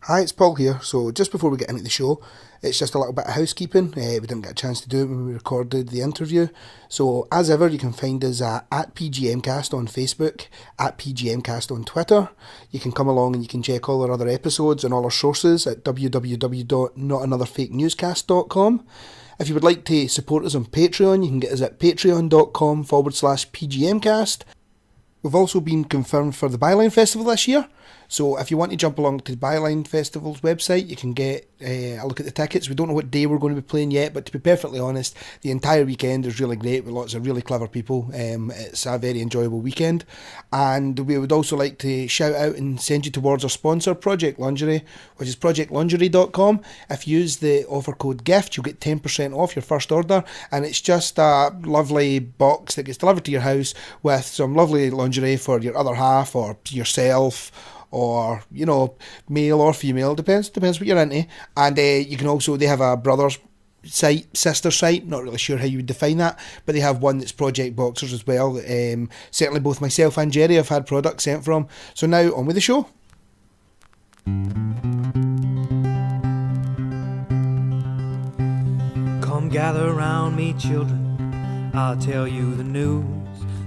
Hi, it's Paul here. So just before we get into the show, it's just a little bit of housekeeping. We didn't get a chance to do it when we recorded the interview. So as ever, you can find us at PGMcast on Facebook, at PGMcast on Twitter. You can come along and you can check all our other episodes and all our sources at www.notanotherfakenewscast.com. If you would like to support us on Patreon, you can get us at patreon.com/PGMcast. We've also been confirmed for the Byline Festival this year. So if you want to jump along to the Byline Festival's website, you can get a look at the tickets. We don't know what day we're going to be playing yet, but to be perfectly honest, the entire weekend is really great with lots of really clever people. It's a very enjoyable weekend. And we would also like to shout out and send you towards our sponsor, Project Lingerie, which is projectlingerie.com. If you use the offer code GIFT, you'll get 10% off your first order. And it's just a lovely box that gets delivered to your house with some lovely lingerie for your other half or yourself, or, you know, male or female, depends what you're into. And you can also, they have a brother's site, sister site, not really sure how you would define that, but they have one that's Project Boxers as well. Certainly both myself and Jerry have had products sent from. So now, on with the show. Come gather round me, children, I'll tell you the news.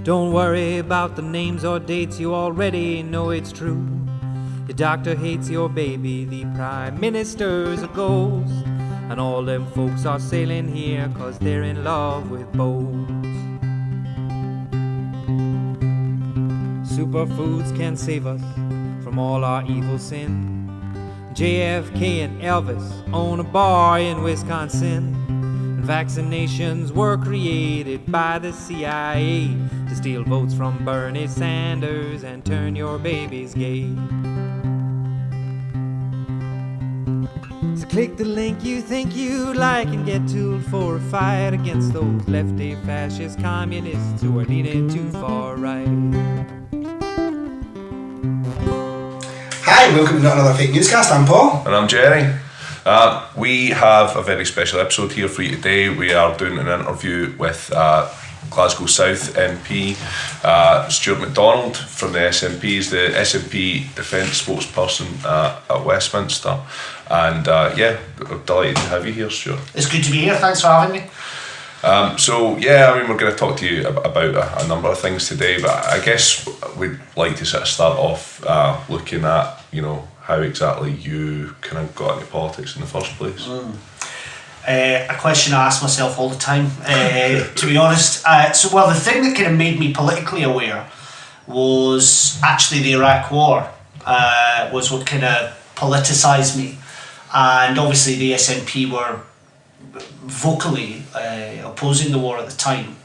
Don't worry about the names or dates, you already know it's true. The doctor hates your baby, the prime minister's a ghost, and all them folks are sailing here 'cause they're in love with boats. Superfoods can save us from all our evil sin. JFK and Elvis own a bar in Wisconsin. Vaccinations were created by the CIA to steal votes from Bernie Sanders and turn your babies gay. So click the link you think you'd like and get tooled for a fight against those lefty fascist communists who are leaning too far right. Hi, welcome to Not Another Fake Newscast. I'm Paul. And I'm Jerry. We have a very special episode here for you today. We are doing an interview with Glasgow South MP Stewart McDonald from the SNP. He's the SNP Defence spokesperson at Westminster. And we're delighted to have you here, Stewart. It's good to be here, thanks for having me. We're going to talk to you about a number of things today, but I guess we'd like to sort of start off looking at, how exactly you kind of got into politics in the first place. A question I ask myself all the time, to be honest. The thing that kind of made me politically aware was actually the Iraq War, was what kind of politicised me. And obviously the SNP were vocally opposing the war at the time.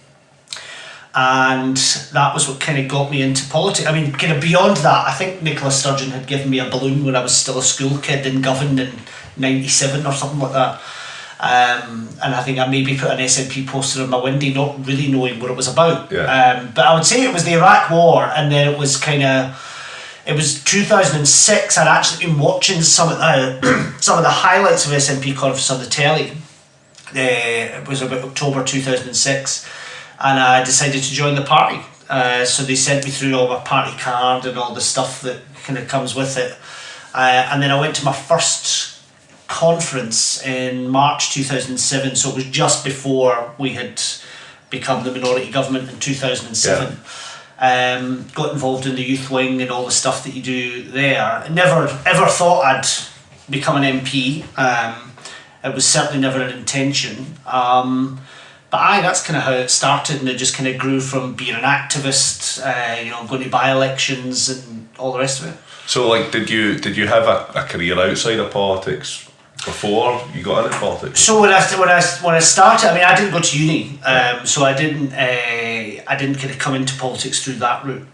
And that was what kind of got me into politics. I mean, kind of beyond that, I think Nicola Sturgeon had given me a balloon when I was still a school kid in Govan in 97 or something like that. And I think I maybe put an SNP poster on my window, not really knowing what it was about. Yeah. But I would say it was the Iraq War, and then it was 2006. I'd actually been watching some of the highlights of SNP conference on the telly. It was about October 2006. And I decided to join the party. So they sent me through all my party card and all the stuff that kind of comes with it. And then I went to my first conference in March 2007. So it was just before we had become the minority government in 2007. Yeah. Got involved in the youth wing and all the stuff that you do there. I never ever thought I'd become an MP. It was certainly never an intention. But that's kind of how it started, and it just kind of grew from being an activist, going to by-elections and all the rest of it. So, did you have a career outside of politics before you got into politics? So when I started, I didn't go to uni, so I didn't kind of come into politics through that route,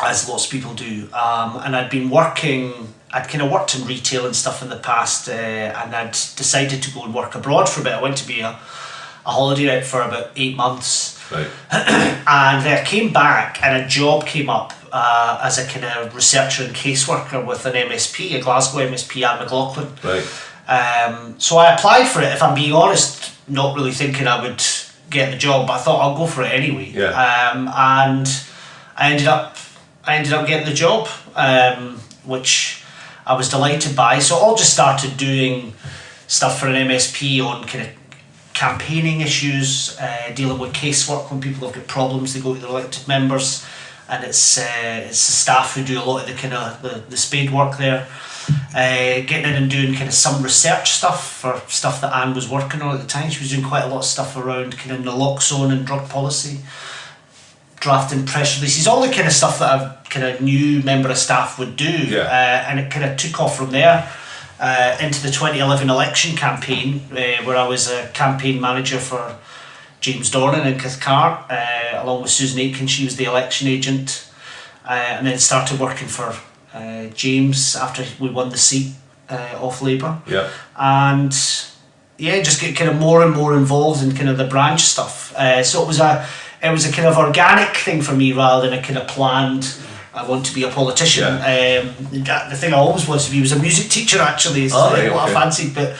as lots of people do. And I'd worked in retail and stuff in the past, and I'd decided to go and work abroad for a bit. I went to be a holiday out for about 8 months. Right. And I came back and a job came up as a kind of researcher and caseworker with an MSP, a Glasgow MSP at McLaughlin. Right. So I applied for it, if I'm being honest, not really thinking I would get the job, but I thought I'll go for it anyway. Yeah. And I ended up getting the job, which I was delighted by. So I all just started doing stuff for an MSP on kind of campaigning issues, dealing with casework when people have got problems. They go to their elected members, and it's the staff who do a lot of the kind of the spade work there. Getting in and doing kind of some research stuff for stuff that Anne was working on at the time. She was doing quite a lot of stuff around kind of naloxone and drug policy, drafting press releases, all the kind of stuff that a kind of new member of staff would do. And it kind of took off from there into the 2011 election campaign, where I was a campaign manager for James Dornan in Cathcart, along with Susan Aitken. She was the election agent, and then started working for James after we won the seat off Labour. And just get kind of more and more involved in kind of the branch stuff. So it was a kind of organic thing for me rather than a kind of planned, I want to be a politician. The thing I always wanted to be was a music teacher, actually. Is what I fancied, but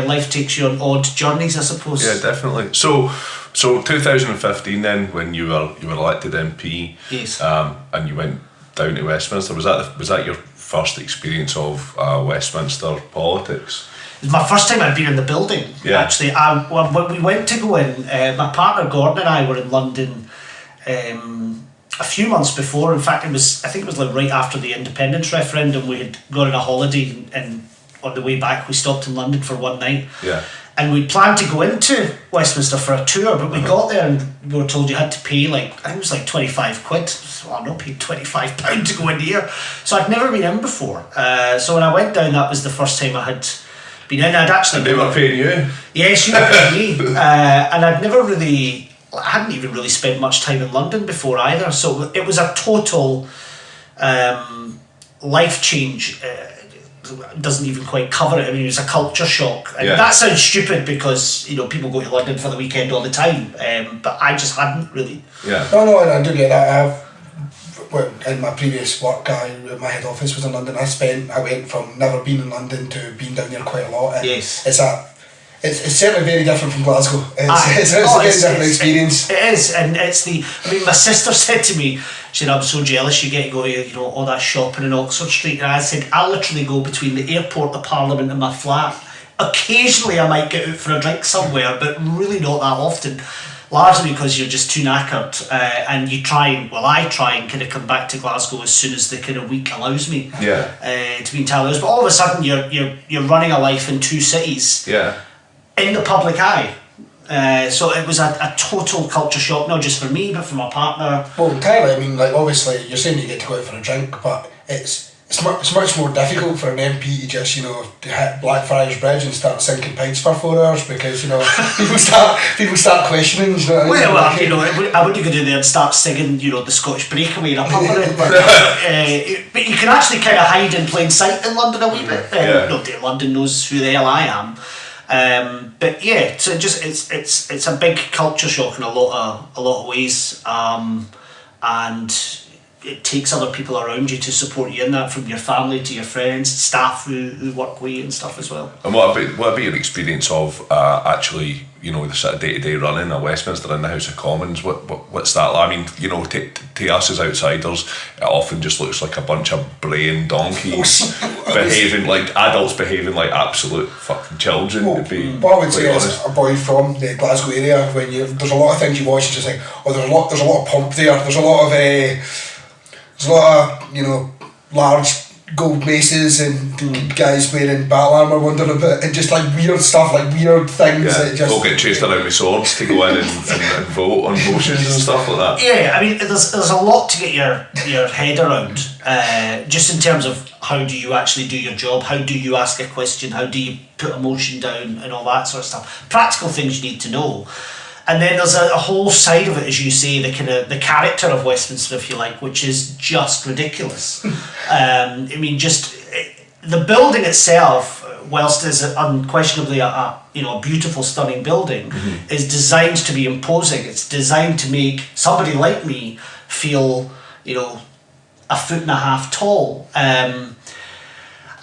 life takes you on odd journeys, I suppose. Yeah, definitely. So 2015 then, when you were elected MP, yes, and you went down to Westminster, was that your first experience of Westminster politics? It was my first time I'd been in the building, actually. When we went to go in, my partner Gordon and I were in London a few months before. In fact, I think it was like right after the independence referendum. We had gone on a holiday, and on the way back we stopped in London for one night. And we planned to go into Westminster for a tour, but we got there and we were told you had to pay I think it was like 25 quid. So I'm not paying £25 to go in here. So I'd never been in before. So when I went down, that was the first time I had been in. I'd actually... And they were paying you? Yes, you were paying me. And I hadn't even really spent much time in London before either. So it was a total life change. Doesn't even quite cover it. I mean, it was a culture shock, and that sounds stupid because people go to London for the weekend all the time, but I just hadn't really. No, I do get that. In my previous work, my head office was in London. I went from never being in London to being down there quite a lot. And yes, it's certainly very different from Glasgow. It's a very different experience. It is, and it's my sister said to me, she said, I'm so jealous you get to go to all that shopping in Oxford Street. And I said, I literally go between the airport, the Parliament and my flat. Occasionally I might get out for a drink somewhere, but really not that often. Largely because you're just too knackered, and I try and kind of come back to Glasgow as soon as the kind of week allows me to be in town. But all of a sudden you're running a life in two cities in the public eye. So it was a total culture shock, not just for me but for my partner. Well, entirely. I mean, obviously you're saying you get to go out for a drink, but it's much more difficult for an MP to just hit Blackfriars Bridge and start sinking pints for 4 hours because people start questioning. I wouldn't go down there and start singing the Scottish Breakaway in a pub but you can actually kind of hide in plain sight in London a wee bit. Nobody in London knows who the hell I am. But yeah, so it's a big culture shock in a lot of ways, and it takes other people around you to support you in that, from your family to your friends, staff who work with you and stuff as well. And what about your experience of actually the sort of day-to-day running at Westminster in the House of Commons? What's that like? I mean, to us as outsiders, it often just looks like a bunch of braying donkeys behaving like adults, behaving like absolute fucking children. What I would say as a boy from the Glasgow area, when there's a lot of things you watch, and just like, there's a lot of pomp there. There's a lot of large gold maces and guys wearing battle armour wandering about, and just like weird stuff, like weird things that just... They'll get chased around with swords to go in and vote on motions and stuff like that. Yeah, I mean, there's a lot to get your head around, just in terms of how do you actually do your job, how do you ask a question, how do you put a motion down and all that sort of stuff. Practical things you need to know. And then there's a whole side of it, as you say, the character of Westminster, if you like, which is just ridiculous. I mean, the building itself, whilst is unquestionably a beautiful, stunning building, is designed to be imposing. It's designed to make somebody like me feel, 1.5 feet tall.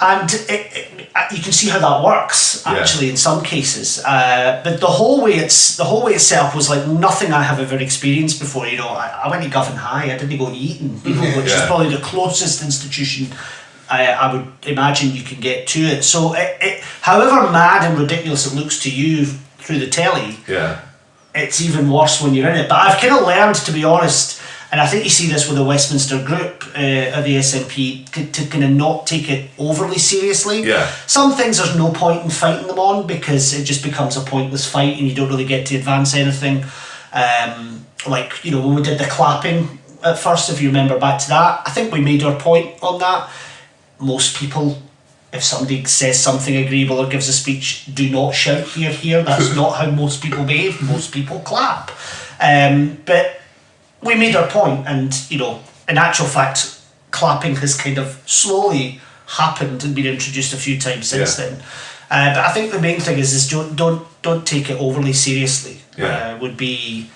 And you can see how that works actually in some cases, but the whole way itself was like nothing I have ever experienced before. I went to Govan High. I didn't go to Eton, which is probably the closest institution I would imagine you can get to it. So however mad and ridiculous it looks to you through the telly, it's even worse when you're in it. But I've kind of learned, to be honest, and I think you see this with the Westminster group of the SNP, to kind of not take it overly seriously. Some things there's no point in fighting them on, because it just becomes a pointless fight and you don't really get to advance anything. Like, you know, when we did the clapping at first, if you remember back to that, I think we made our point on that. Most people, if somebody says something agreeable or gives a speech, do not shout "hear, hear." That's not how most people behave. Most people clap. But we made our point, and, you know, in actual fact, clapping has kind of slowly happened and been introduced a few times since then. But I think the main thing is don't take it overly seriously. Would be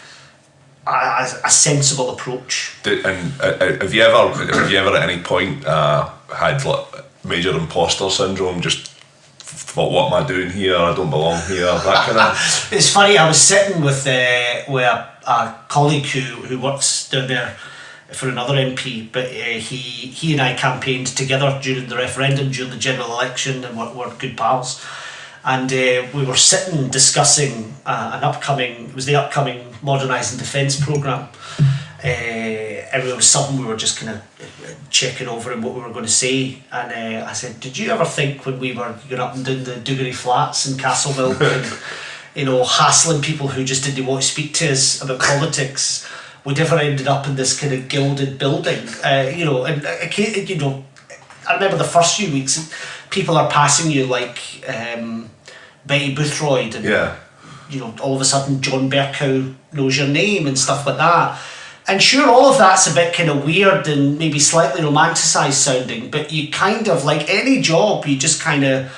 a sensible approach. And have you ever at any point had like major imposter syndrome? Just thought, what am I doing here? I don't belong here. That kind of. It's funny. I was sitting with a colleague who works down there for another MP, but he and I campaigned together during the referendum, during the general election, and we're good pals. And we were sitting discussing the upcoming modernising defence programme. And it was something we were just kind of checking over and what we were going to say. And I said, did you ever think when we were going up and down the Duggery Flats in Castlemilk and, you know, hassling people who just didn't want to speak to us about politics, we'd ever ended up in this kind of gilded building? You know, and you know, I remember the first few weeks, people are passing you like Betty Boothroyd, and you know, all of a sudden John Bercow knows your name and stuff like that. And sure, all of that's a bit kind of weird and maybe slightly romanticised sounding, but you kind of, like any job, you just kind of,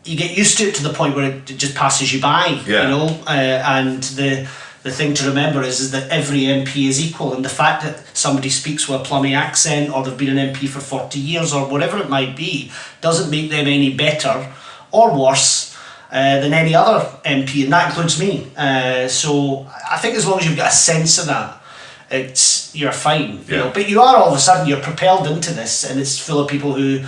you get used to it to the point where it just passes you by, you know. And the thing to remember is that every MP is equal, and the fact that somebody speaks with a plummy accent, or they've been an MP for 40 years, or whatever it might be, doesn't make them any better or worse than any other MP, and that includes me. So I think as long as you've got a sense of that, you're fine. You know? But you are, all of a sudden, you're propelled into this, and it's full of people who,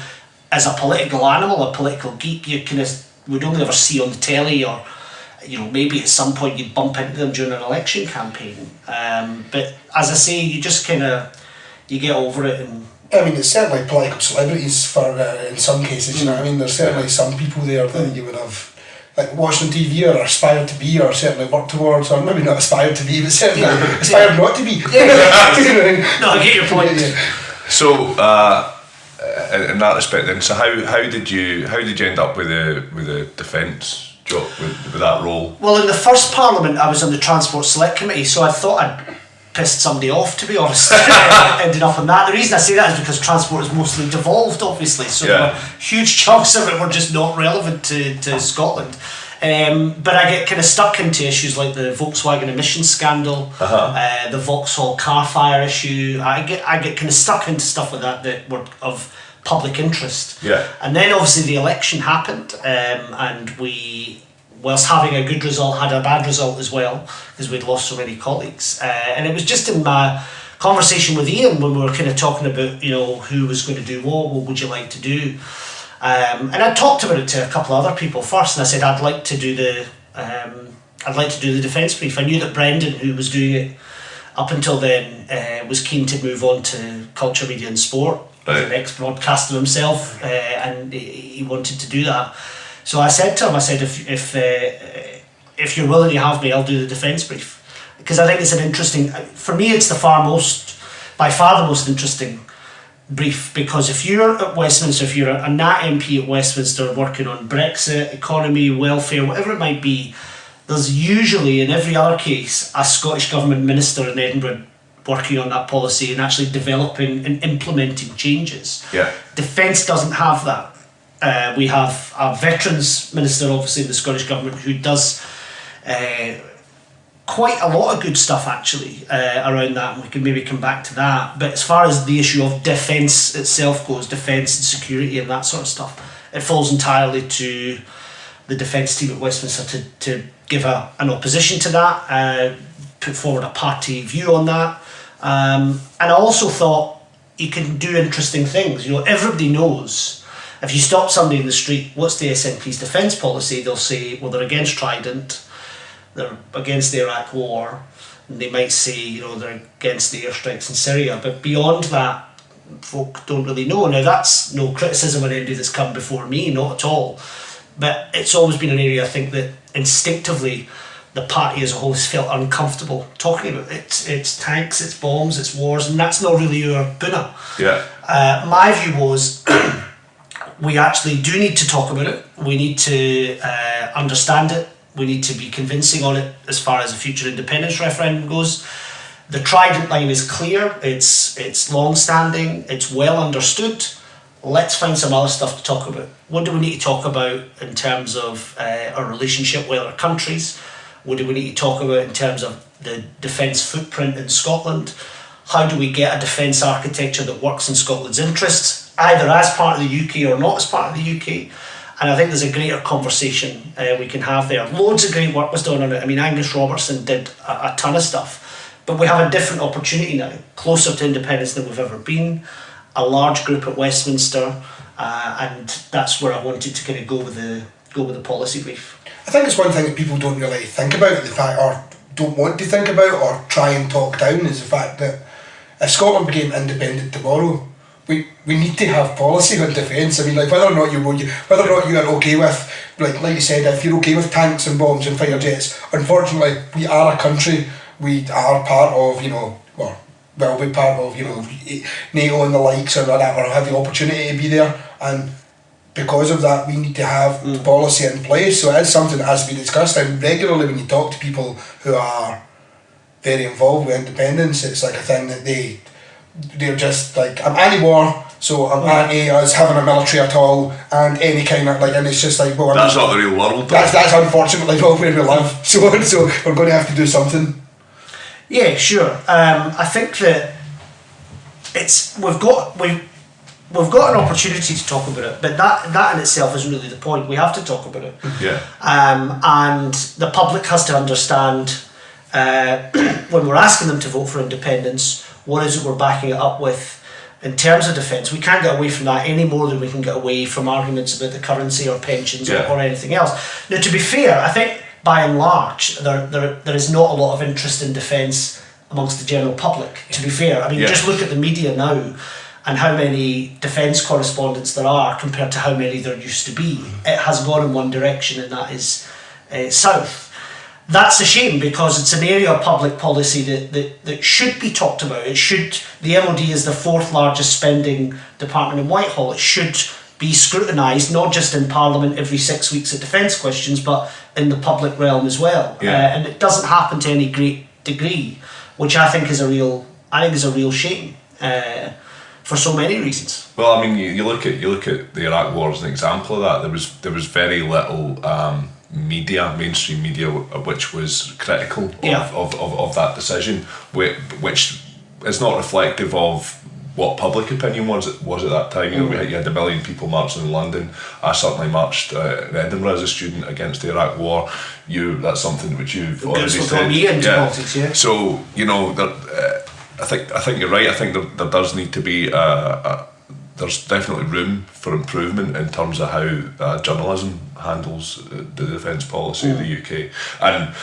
as a political animal, a political geek, you kind of would only ever see on the telly, or, you know, maybe at some point you'd bump into them during an election campaign. But as I say, you just kind of, you get over it. And I mean, it's certainly political celebrities for in some cases. You know what I mean? There's certainly some people there that you would have, like, watched on TV or aspired to be, or certainly worked towards, or maybe not aspired to be, but certainly aspired not to be. No, I get your point. So, in that respect, then, so how did you end up with the defence job, with that role? Well, in the first Parliament, I was on the Transport Select Committee, so I thought I'd pissed somebody off, to be honest. Ended up on that. The reason I say that is because transport is mostly devolved, obviously, so huge chunks of it were just not relevant to Scotland. But I get kind of stuck into issues like the Volkswagen emissions scandal, the Vauxhall car fire issue. I get kind of stuck into stuff like that were of public interest. And then obviously the election happened, and we, whilst having a good result, had a bad result as well, because we'd lost so many colleagues. And it was just in my conversation with Ian when we were kind of talking about, you know, who was going to do what would you like to do. And I talked about it to a couple of other people first, and I said I'd like to do the defence brief. I knew that Brendan, who was doing it up until then, was keen to move on to culture, media and sport. He's an ex-broadcaster himself, and he wanted to do that. So I said to him, if you're willing to have me, I'll do the defence brief, because I think it's an interesting. For me, it's by far the most interesting brief, because if you're at Westminster, if you're a NAT MP at Westminster working on Brexit, economy, welfare, whatever it might be, there's usually, in every other case, a Scottish Government minister in Edinburgh working on that policy and actually developing and implementing changes. Defence doesn't have that. We have a Veterans Minister, obviously, in the Scottish Government, who does quite a lot of good stuff, actually, around that, and we can maybe come back to that. But as far as the issue of defence itself goes, defence and security and that sort of stuff, it falls entirely to the defence team at Westminster to give an opposition to that, put forward a party view on that. And I also thought, you can do interesting things. Everybody knows if you stop somebody in the street, what's the SNP's defence policy? They'll say, well, they're against Trident, they're against the Iraq War, and they might say, they're against the airstrikes in Syria. But beyond that, folk don't really know. Now, that's no criticism on anybody that's come before me, not at all. But it's always been an area, I think, that instinctively the party as a whole has felt uncomfortable talking about. It's tanks, it's bombs, it's wars, and that's not really our buna. Yeah. My view was we actually do need to talk about it. We need to understand it. We need to be convincing on it as far as a future independence referendum goes. The Trident line is clear, it's long-standing, it's well understood. Let's find some other stuff to talk about. What do we need to talk about in terms of our relationship with other countries? What do we need to talk about in terms of the defence footprint in Scotland? How do we get a defence architecture that works in Scotland's interests, either as part of the UK or not as part of the UK? And I think there's a greater conversation we can have there. Loads of great work was done on it. I mean, Angus Robertson did a ton of stuff. But we have a different opportunity now, closer to independence than we've ever been, a large group at Westminster, and that's where I wanted to kind of go with the policy brief. I think it's one thing that people don't really think about, the fact, or don't want to think about, or try and talk down, is the fact that if Scotland became independent tomorrow, we need to have policy on defence. I mean, like whether or not you are okay with, like you said, if you're okay with tanks and bombs and fighter jets, unfortunately we are a country. We are part of, we'll be part of, NATO and the likes or whatever, or have the opportunity to be there, and because of that we need to have policy in place. So it is something that has to be discussed, and regularly when you talk to people who are very involved with independence, it's like a thing that they're just like, I'm anti-war, so I'm anti us having a military at all, and any kind of and it's just like, well, that's not the real world. That's unfortunately not where we live. So we're going to have to do something. Yeah, sure. I think that we've got an opportunity to talk about it, but that in itself isn't really the point. We have to talk about it. Yeah. And the public has to understand when we're asking them to vote for independence, what is it we're backing it up with in terms of defence. We can't get away from that any more than we can get away from arguments about the currency or pensions or anything else. Now, to be fair, I think by and large, there is not a lot of interest in defence amongst the general public, to be fair. I mean, just look at the media now and how many defence correspondents there are compared to how many there used to be. It has gone in one direction, and that is south. That's a shame, because it's an area of public policy that should be talked about. The MOD is the fourth largest spending department in Whitehall. It should be scrutinised, not just in Parliament every 6 weeks at defence questions, but in the public realm as well. And it doesn't happen to any great degree, which I think is a real shame for so many reasons. Well, I mean, you look at the Iraq War as an example of that. There was very little mainstream media, which was critical of that decision, which is not reflective of what public opinion was at that time. You had 1 million people marching in London. I certainly marched in Edinburgh as a student against the Iraq War. That's something which you've already said. Me into politics, yeah. So I think you're right. I think there does need to be there's definitely room for improvement in terms of how journalism handles the defence policy of the UK. And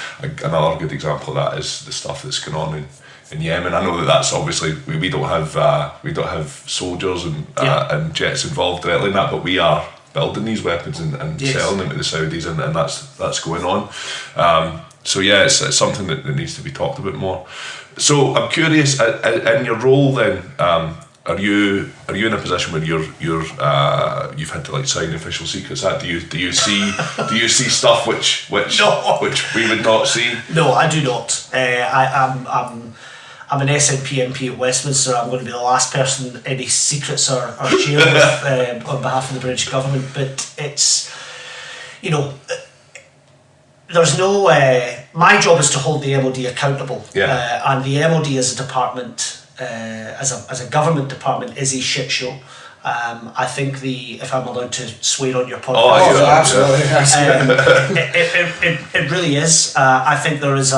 another good example of that is the stuff that's going on in Yemen. I know that's obviously we don't have soldiers and jets involved directly in that, but we are building these weapons and selling them to the Saudis, and that's going on. It's something that needs to be talked about more. So I'm curious, in your role then, are you in a position where you've had to sign Official Secrets Act? Do you see stuff which we would not see? No, I do not. I'm an SNP MP at Westminster. I'm going to be the last person any secrets are shared with on behalf of the British government. But it's, there's no. My job is to hold the MOD accountable, and the MOD as a department, as a government department, is a shit show. I think if I'm allowed to swear on your podcast, absolutely, it really is. I think there is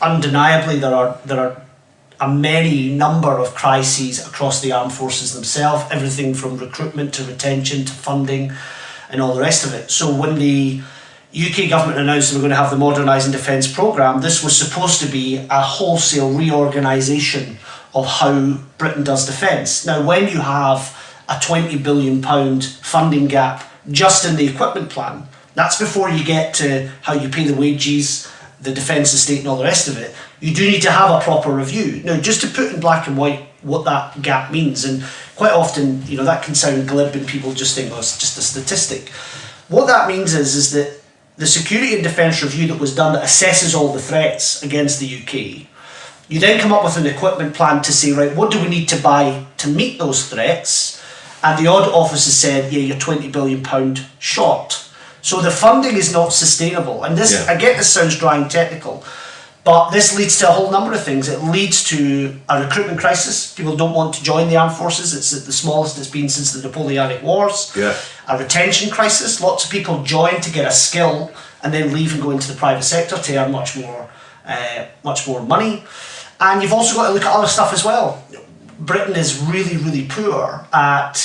undeniably there are many number of crises across the armed forces themselves, everything from recruitment to retention to funding and all the rest of it. So when the UK government announced they were going to have the Modernising Defence Programme, this was supposed to be a wholesale reorganisation of how Britain does defence. Now, when you have a £20 billion funding gap just in the equipment plan, that's before you get to how you pay the wages, the defence estate and all the rest of it, you do need to have a proper review. Now, just to put in black and white what that gap means, and quite often, you know, that can sound glib and people just think, oh, it's just a statistic. What that means is that the Security and Defence Review that was done that assesses all the threats against the UK, you then come up with an equipment plan to say, right, what do we need to buy to meet those threats? And the Audit Office has said, yeah, you're £20 billion short. So the funding is not sustainable. And this, I get this sounds dry and technical, but this leads to a whole number of things. It leads to a recruitment crisis. People don't want to join the armed forces. It's the smallest it's been since the Napoleonic Wars. Yeah. A retention crisis. Lots of people join to get a skill and then leave and go into the private sector to earn much more money. And you've also got to look at other stuff as well. Britain is really, really poor at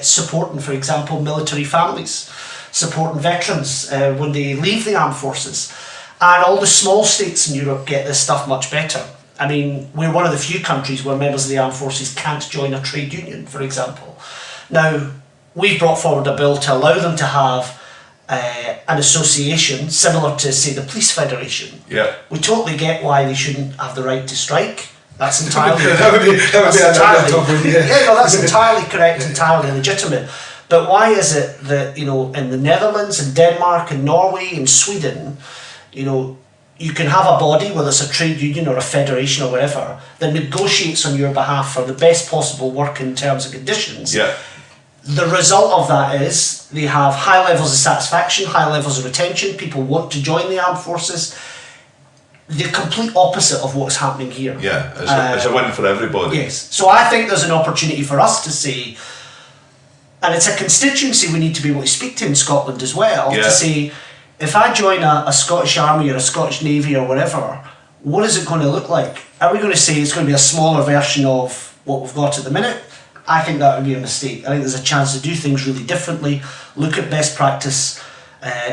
supporting, for example, military families, supporting veterans when they leave the armed forces. And all the small states in Europe get this stuff much better. I mean, we're one of the few countries where members of the armed forces can't join a trade union, for example. Now, we've brought forward a bill to allow them to have an association similar to, say, the Police Federation. Yeah. We totally get why they shouldn't have the right to strike. That's entirely that's entirely correct, entirely legitimate. But why is it that, you know, in the Netherlands and Denmark and Norway and Sweden, you know, you can have a body, whether it's a trade union or a federation or whatever, that negotiates on your behalf for the best possible working terms and conditions. Yeah. The result of that is they have high levels of satisfaction, high levels of retention, people want to join the armed forces. The complete opposite of what's happening here. Yeah, it's a win for everybody. Yes. So I think there's an opportunity for us to say, and it's a constituency we need to be able to speak to in Scotland as well, to say, if I join a Scottish Army or a Scottish Navy or whatever, what is it going to look like? Are we going to say it's going to be a smaller version of what we've got at the minute? I think that would be a mistake. I think there's a chance to do things really differently, look at best practice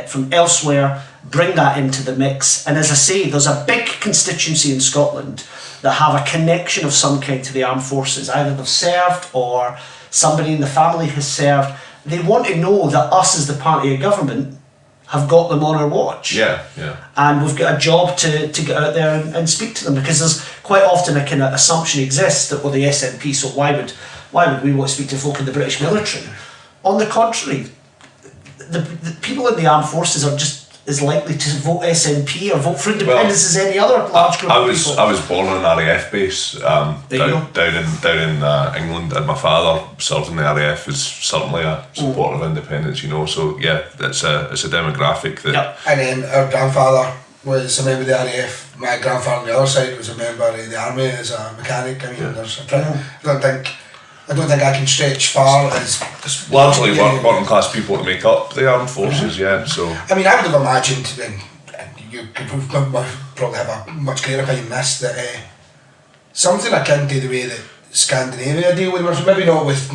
from elsewhere, bring that into the mix. And as I say, there's a big constituency in Scotland that have a connection of some kind to the armed forces. Either they've served or somebody in the family has served. They want to know that us as the party of government have got them on our watch. Yeah, yeah. And we've got a job to get out there and speak to them, because there's quite often a kind of assumption exists that, well, the SNP, so why would we want to speak to folk in the British military? On the contrary, the people in the armed forces are just as likely to vote SNP or vote for independence as any other large group of people. I was born on an RAF base down in England, and my father served in the RAF, is certainly a supporter of independence, you know, so yeah, it's a demographic that... Yep. And then our grandfather was a member of the RAF, my grandfather on the other side was a member of the army as a mechanic. I mean, I don't think I can stretch far as largely working class people to make up the armed forces, so... I mean, I would have imagined, and you could probably have a much greater opinion on this, that something akin to the way that Scandinavia deal with them, maybe not with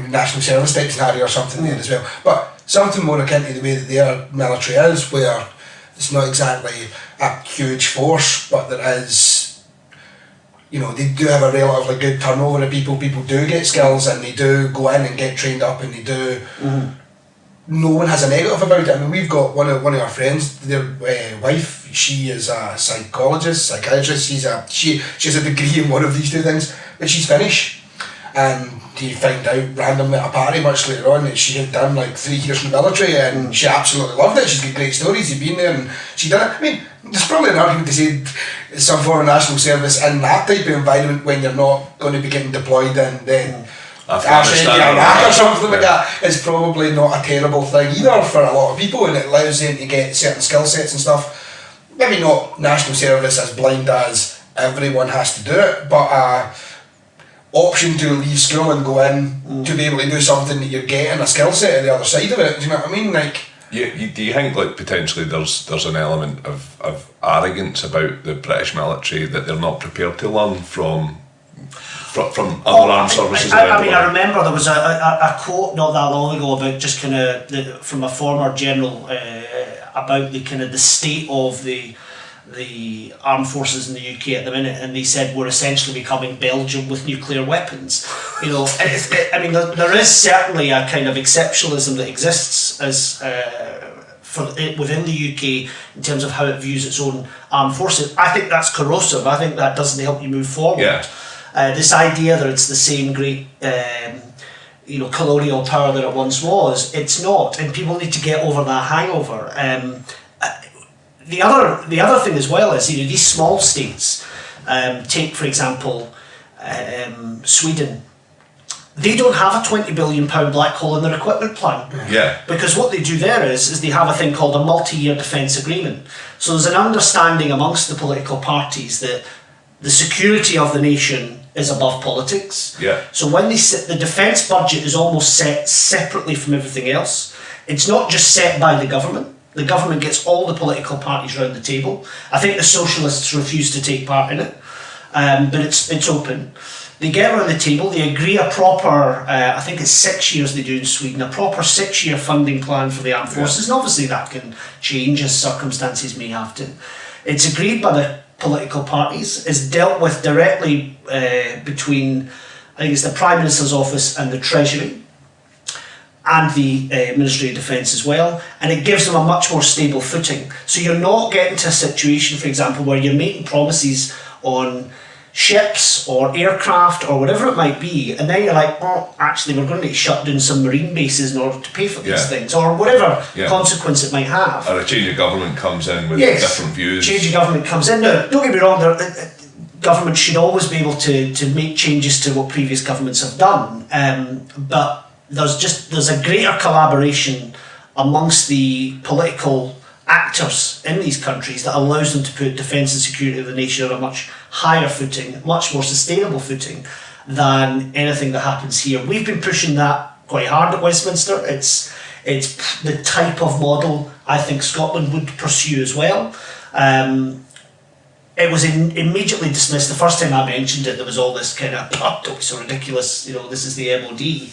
national service type scenario or something there as well, but something more akin to the way that their military is, where it's not exactly a huge force, but there is... You know, they do have a relatively good turnover of people. People do get skills and they do go in and get trained up and they do. No one has a negative about it. I mean, we've got one of our friends, their wife. She is a psychiatrist. She has a degree in one of these two things, but she's Finnish. And you find out randomly at a party much later on that she had done like 3 years in the military and she absolutely loved it. She's got great stories. She's been there and she done it. I mean, there's probably an argument to say some form of national service in that type of environment when you're not going to be getting deployed and then Iraq or something like that is probably not a terrible thing either for a lot of people, and it allows them to get certain skill sets and stuff. Maybe not national service as blind as everyone has to do it, but option to leave school and go in to be able to do something that you're getting a skill set on the other side of it. Do you know what I mean? Like, Do you think like potentially there's an element of arrogance about the British military that they're not prepared to learn from other armed services? I remember there was a quote not that long ago about just kind of from a former general about the kind of the state of the armed forces in the UK at the minute, and they said we're essentially becoming Belgium with nuclear weapons. You know, there is certainly a kind of exceptionalism that exists as within the UK in terms of how it views its own armed forces. I think that's corrosive. I think that doesn't help you move forward. Yeah. This idea that it's the same great colonial power that it once was, it's not, and people need to get over that hangover. The other thing as well is, these small states, take for example Sweden. They don't have a £20 billion black hole in their equipment plan. Yeah. Because what they do there is they have a thing called a multi-year defence agreement. So there's an understanding amongst the political parties that the security of the nation is above politics. Yeah. So when the defence budget is almost set separately from everything else. It's not just set by the government. The government gets all the political parties round the table. I think the socialists refuse to take part in it, but it's open. They get around the table, they agree a proper, I think it's 6 years they do in Sweden, a proper 6-year funding plan for the armed forces, and obviously that can change as circumstances may have to. It's agreed by the political parties, is dealt with directly between, I think it's the Prime Minister's office and the Treasury, and the Ministry of Defence as well, and it gives them a much more stable footing. So you're not getting to a situation, for example, where you're making promises on ships or aircraft or whatever it might be, and then you're like, oh, actually we're going to shut down some marine bases in order to pay for these things, or whatever consequence it might have. Or a change of government comes in with different views. Change of government comes in. Now, don't get me wrong, government should always be able to make changes to what previous governments have done, but there's a greater collaboration amongst the political actors in these countries that allows them to put defence and security of the nation on a much higher footing, much more sustainable footing than anything that happens here. We've been pushing that quite hard at Westminster. It's the type of model I think Scotland would pursue as well. It was immediately dismissed. The first time I mentioned it, there was all this kind of, don't be so ridiculous, this is the MOD.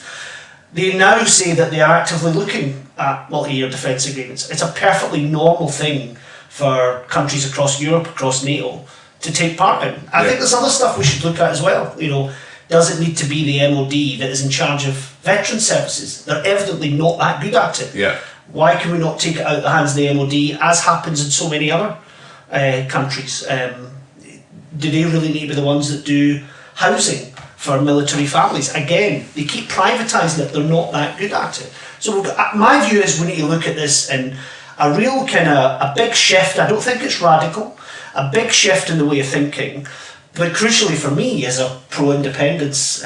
They now say that they are actively looking at multi-year defence agreements. It's a perfectly normal thing for countries across Europe, across NATO, to take part in. I think there's other stuff we should look at as well. Does it need to be the MOD that is in charge of veteran services? They're evidently not that good at it. Yeah. Why can we not take it out of the hands of the MOD, as happens in so many other countries? Do they really need to be the ones that do housing for military families? Again, they keep privatising it, they're not that good at it. So my view is we need to look at this in a real kind of a big shift. I don't think it's radical, a big shift in the way of thinking, but crucially for me as a pro-independence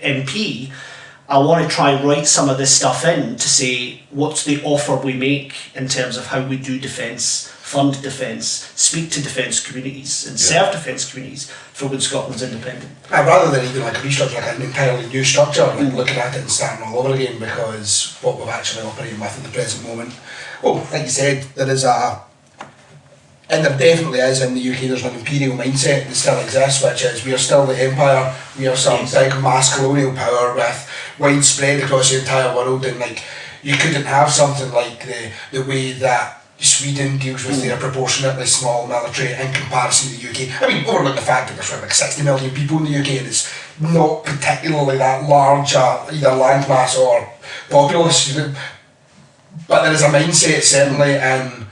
MP, I want to try and write some of this stuff in to say what's the offer we make in terms of how we do defence, fund defence, speak to defence communities and serve defence communities for when Scotland's independent. Rather than even like a restructure, like an entirely new structure, like looking at it and starting all over again, because what we're actually operating with at the present moment, well, like you said, there is and there definitely is in the UK, there's an imperial mindset that still exists, which is we are still the empire, we are some big mass colonial power with widespread across the entire world, and like you couldn't have something like the way that Sweden deals with their proportionately small military in comparison to the UK. I mean, overlook the fact that there's like 60 million people in the UK and it's not particularly that large either landmass or populace, but there is a mindset certainly, and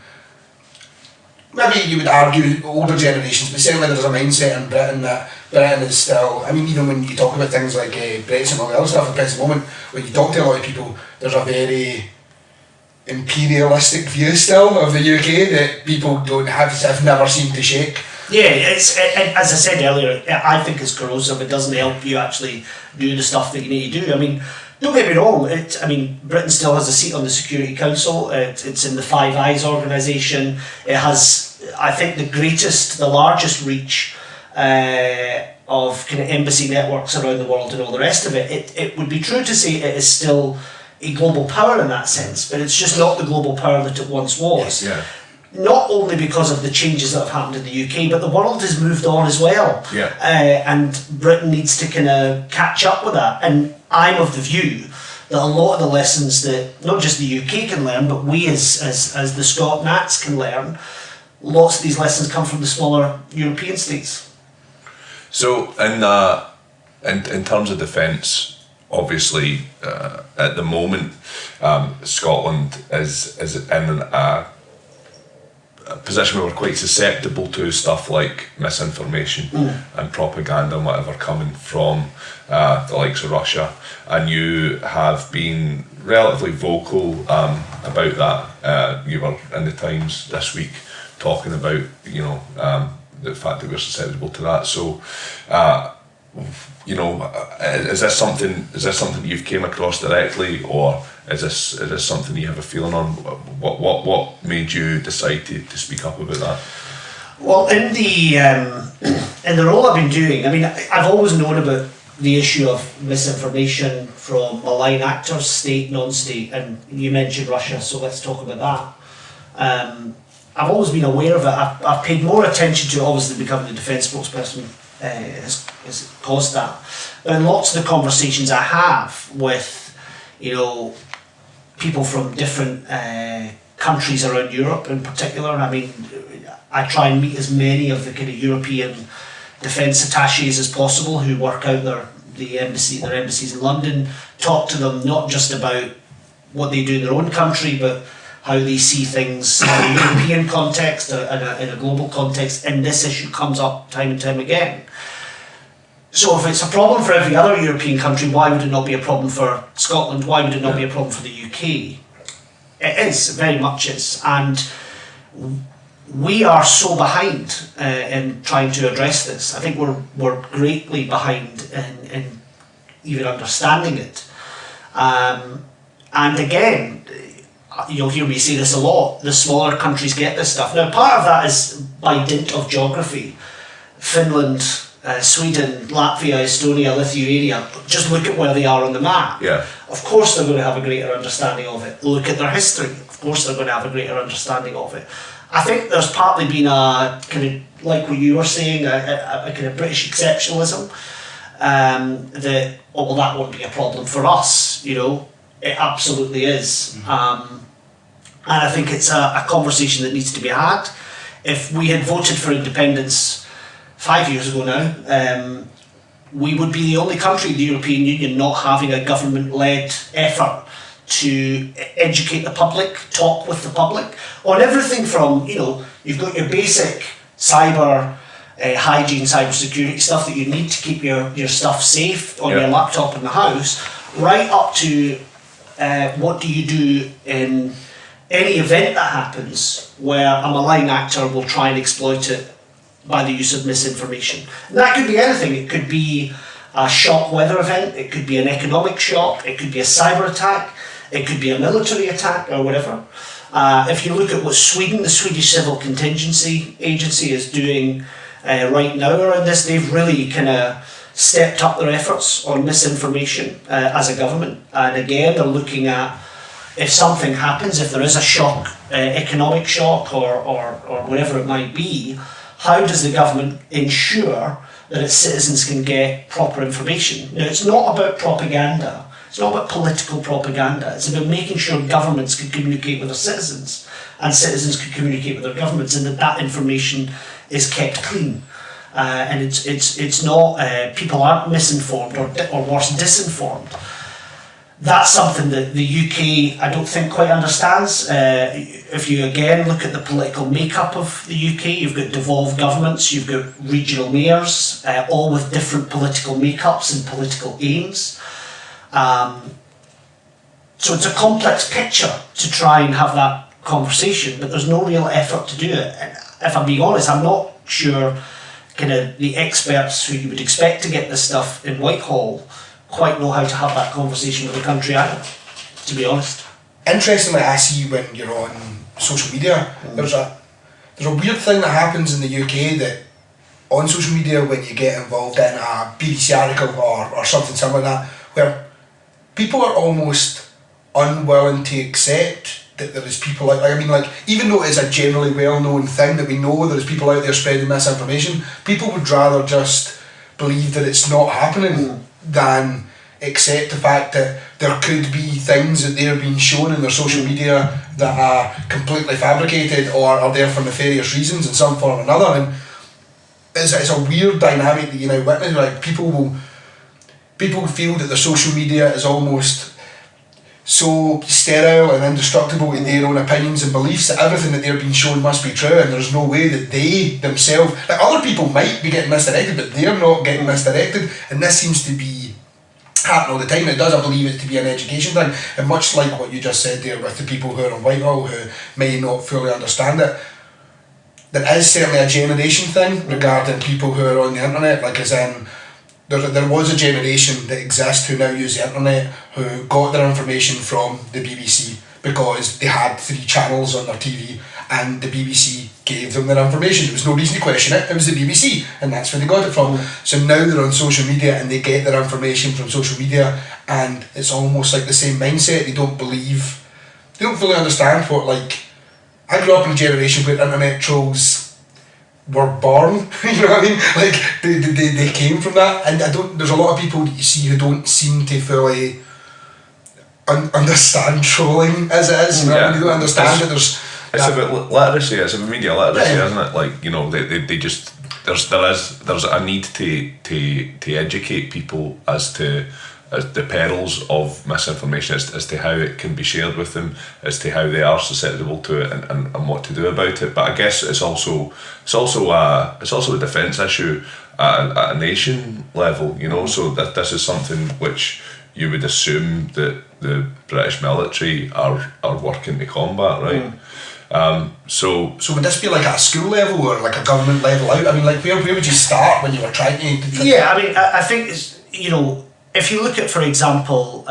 maybe you would argue older generations, but certainly there's a mindset in Britain that Britain is still, I mean, even when you talk about things like Brexit and all the other stuff at the present moment, when you talk to a lot of people, there's a very imperialistic view still of the UK that people have never seemed to shake. Yeah, as I said earlier, I think it's corrosive. It doesn't help you actually do the stuff that you need to do. I mean, don't get me wrong, Britain still has a seat on the Security Council. It's in the Five Eyes organisation. It has, I think, the largest reach of kind of embassy networks around the world and all the rest of it. It would be true to say it is still a global power in that sense, but it's just not the global power that it once was. Yeah. Not only because of the changes that have happened in the UK, but the world has moved on as well. Yeah. And Britain needs to kind of catch up with that. And I'm of the view that a lot of the lessons that not just the UK can learn, but we as the Scot Nats can learn, lots of these lessons come from the smaller European states. So in terms of defence, obviously at the moment Scotland is in a position where we're quite susceptible to stuff like misinformation and propaganda and whatever coming from the likes of Russia, and you have been relatively vocal about that. You were in the Times this week talking about the fact that we're susceptible to that. So is this something you've came across directly, or is this something you have a feeling on? What made you decide to speak up about that? Well, in the role I've been doing, I mean, I've always known about the issue of misinformation from malign actors, state, non-state, and you mentioned Russia, so let's talk about that. I've always been aware of it. I've paid more attention to it, obviously becoming the defence spokesperson has caused that. But in lots of the conversations I have with, people from different countries around Europe in particular, I mean, I try and meet as many of the kind of European defence attaches as possible who work out their embassies in London, talk to them not just about what they do in their own country, but how they see things in a European context, in a global context, and this issue comes up time and time again. So if it's a problem for every other European country, why would it not be a problem for Scotland? Why would it not be a problem for the UK? It is, very much is. And we are so behind in trying to address this. I think we're greatly behind in even understanding it. And again, you'll hear me say this a lot, the smaller countries get this stuff. Now, part of that is by dint of geography. Finland, Sweden, Latvia, Estonia, Lithuania, just look at where they are on the map. Yeah. Of course they're going to have a greater understanding of it. Look at their history. Of course they're going to have a greater understanding of it. I think there's partly been a kind of, like what you were saying, a kind of British exceptionalism. That, that won't be a problem for us, It absolutely is. And I think it's a conversation that needs to be had. If we had voted for independence 5 years ago now, we would be the only country in the European Union not having a government-led effort to educate the public, talk with the public, on everything from, you've got your basic cyber hygiene, cyber security stuff that you need to keep your stuff safe on your laptop in the house, right up to what do you do in any event that happens where a malign actor will try and exploit it by the use of misinformation. And that could be anything. It could be a shock weather event, it could be an economic shock, it could be a cyber attack, it could be a military attack or whatever. If you look at what Sweden, the Swedish Civil Contingency Agency, is doing right now around this, they've really kind of stepped up their efforts on misinformation as a government. And again, they're looking at, if something happens, if there is a shock, economic shock or whatever it might be, how does the government ensure that its citizens can get proper information? Now, it's not about propaganda. It's not about political propaganda. It's about making sure governments can communicate with their citizens and citizens can communicate with their governments, and that information is kept clean. And it's not, people aren't misinformed or worse, disinformed. That's something that the UK, I don't think, quite understands. If you again look at the political makeup of the UK, you've got devolved governments, you've got regional mayors, all with different political makeups and political aims. So it's a complex picture to try and have that conversation, but there's no real effort to do it. And if I'm being honest, I'm not sure kind of the experts who you would expect to get this stuff in Whitehall quite know how to have that conversation with the country either, to be honest. Interestingly, I see when you're on social media, there's a weird thing that happens in the UK that on social media when you get involved in a BBC article or something similar to that, where people are almost unwilling to accept that there is people out. I mean, like, even though it's a generally well-known thing that we know there's people out there spreading misinformation, people would rather just believe that it's not happening than accept the fact that there could be things that they're being shown in their social media that are completely fabricated or are there for nefarious reasons in some form or another. And it's a weird dynamic that you now witness. Like, people feel that their social media is almost so sterile and indestructible in their own opinions and beliefs that everything that they're being shown must be true, and there's no way that they themselves, like, other people might be getting misdirected, but they're not getting misdirected. And this seems to be happening all the time. It does, I believe, it to be an education thing, and much like what you just said there with the people who are on Whitehall who may not fully understand it, there is certainly a generation thing regarding people who are on the internet, like, as in there was a generation that exists who now use the internet who got their information from the BBC because they had 3 channels on their TV and the BBC gave them their information. There was no reason to question it, it was the BBC, and that's where they got it from. So now they're on social media and they get their information from social media, and it's almost like the same mindset. They don't fully understand what, like, I grew up in a generation where internet trolls were born, you know what I mean? Like, they came from that, and there's a lot of people that you see who don't seem to fully understand trolling as it is, you know what I mean? They don't understand it. It's about literacy, it's about media literacy, isn't it? Like, you know, they just, there's a need to educate people as to the perils of misinformation, as to how it can be shared with them, as to how they are susceptible to it, and what to do about it. But I guess it's also a defence issue at a nation level, you know. So that this is something which you would assume that the British military are working to combat, right? So would this be like at a school level or like a government level out? I mean, like, where would you start when you were trying to Yeah, I mean, I think it's, you know, if you look at, for example,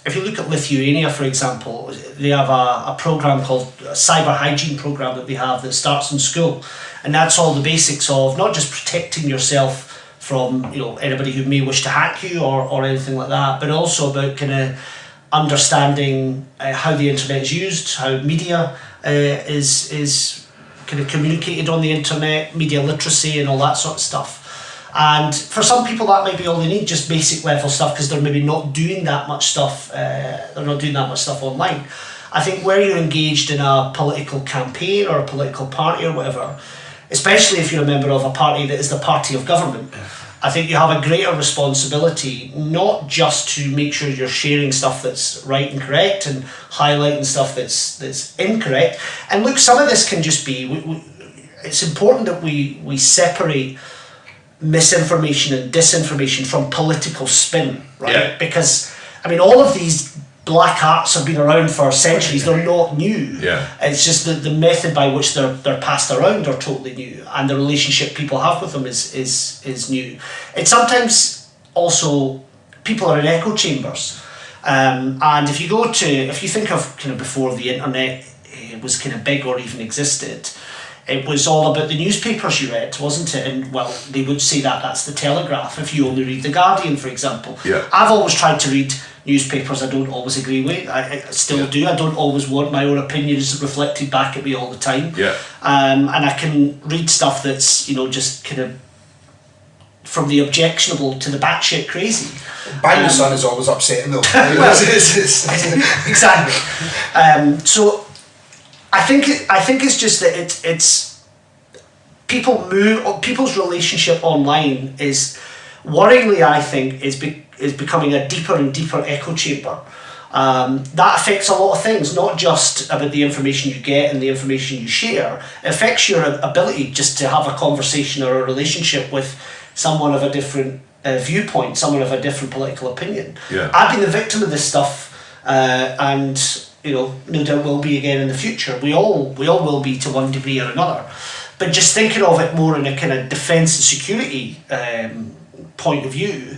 if you look at Lithuania, for example, they have a program called a cyber hygiene program that they have that starts in school, and that's all the basics of not just protecting yourself from, you know, anybody who may wish to hack you or anything like that, but also about kind of understanding how the internet is used, how media is kind of communicated on the internet, media literacy and all that sort of stuff. And for some people that might be all they need, just basic level stuff, because they're maybe not doing that much stuff. They're not doing that much stuff online. I think where you're engaged in a political campaign or a political party or whatever, especially if you're a member of a party that is the party of government, I think you have a greater responsibility, not just to make sure you're sharing stuff that's right and correct and highlighting stuff that's incorrect. And look, some of this can just be, it's important that we separate misinformation and disinformation from political spin, right? Yeah. Because, I mean, all of these black arts have been around for centuries. They're not new. Yeah. It's just that the method by which they're passed around are totally new, and the relationship people have with them is new. It's sometimes also, people are in echo chambers, and if you think of kind of before the internet was kind of big or even existed, it was all about the newspapers you read, wasn't it? And, well, they would say that's the Telegraph if you only read The Guardian, for example. Yeah. I've always tried to read newspapers I don't always agree with. I still do. I don't always want my own opinions reflected back at me all the time. Yeah. And I can read stuff that's, you know, just kind of from the objectionable to the batshit crazy. Buying the Sun is always upsetting though. Exactly. So I think it's just that it's people's relationship online is worryingly, I think, is becoming a deeper and deeper echo chamber. That affects a lot of things, not just about the information you get and the information you share. It affects your ability just to have a conversation or a relationship with someone of a different viewpoint, someone of a different political opinion. Yeah. I've been the victim of this stuff, and, you know, no doubt will be again in the future. We all will be to one degree or another. But just thinking of it more in a kind of defence and security point of view.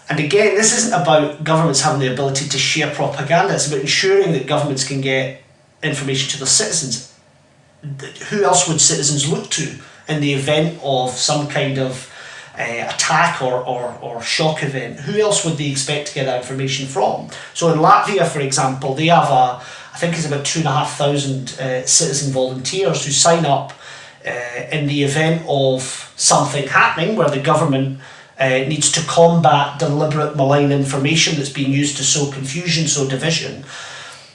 And again, this isn't about governments having the ability to share propaganda. It's about ensuring that governments can get information to their citizens. Who else would citizens look to in the event of some kind of attack or shock event, who else would they expect to get that information from? So in Latvia, for example, they have I think it's about 2,500 citizen volunteers who sign up in the event of something happening where the government needs to combat deliberate malign information that's being used to sow confusion, sow division.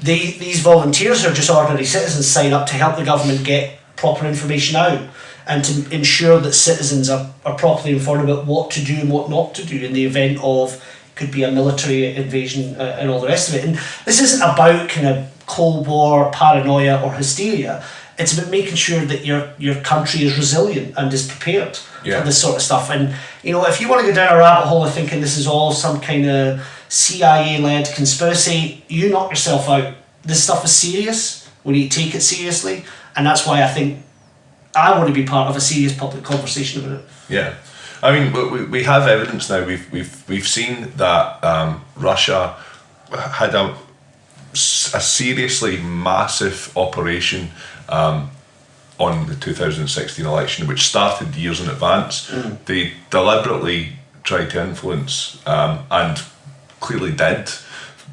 These volunteers are just ordinary citizens sign up to help the government get proper information out and to ensure that citizens are properly informed about what to do and what not to do in the event of, could be a military invasion and all the rest of it. And this isn't about kind of Cold War paranoia or hysteria. It's about making sure that your country is resilient and is prepared for this sort of stuff. And if you want to go down a rabbit hole of thinking this is all some kind of CIA-led conspiracy, you knock yourself out. This stuff is serious. We need to take it seriously, and that's why I think I want to be part of a serious public conversation about it. Yeah, I mean, we have evidence now. We've seen that Russia had a seriously massive operation on the 2016 election, which started years in advance. They deliberately tried to influence and clearly did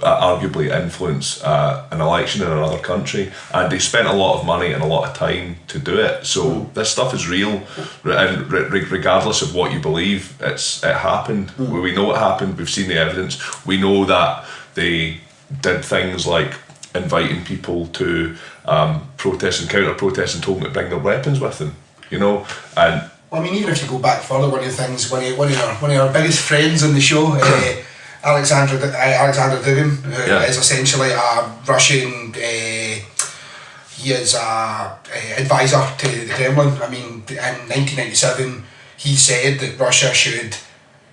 arguably influence an election in another country, and they spent a lot of money and a lot of time to do it. So this stuff is real, and regardless of what you believe, it happened. We know it happened. We've seen the evidence. We know that they did things like inviting people to protest and counter-protest and told them to bring their weapons with them, and well, I mean, even if you go back further, one of the things, one of our biggest friends on the show, Alexander Dugin, who is essentially a Russian. He is a advisor to the Kremlin. I mean, in 1997, he said that Russia should.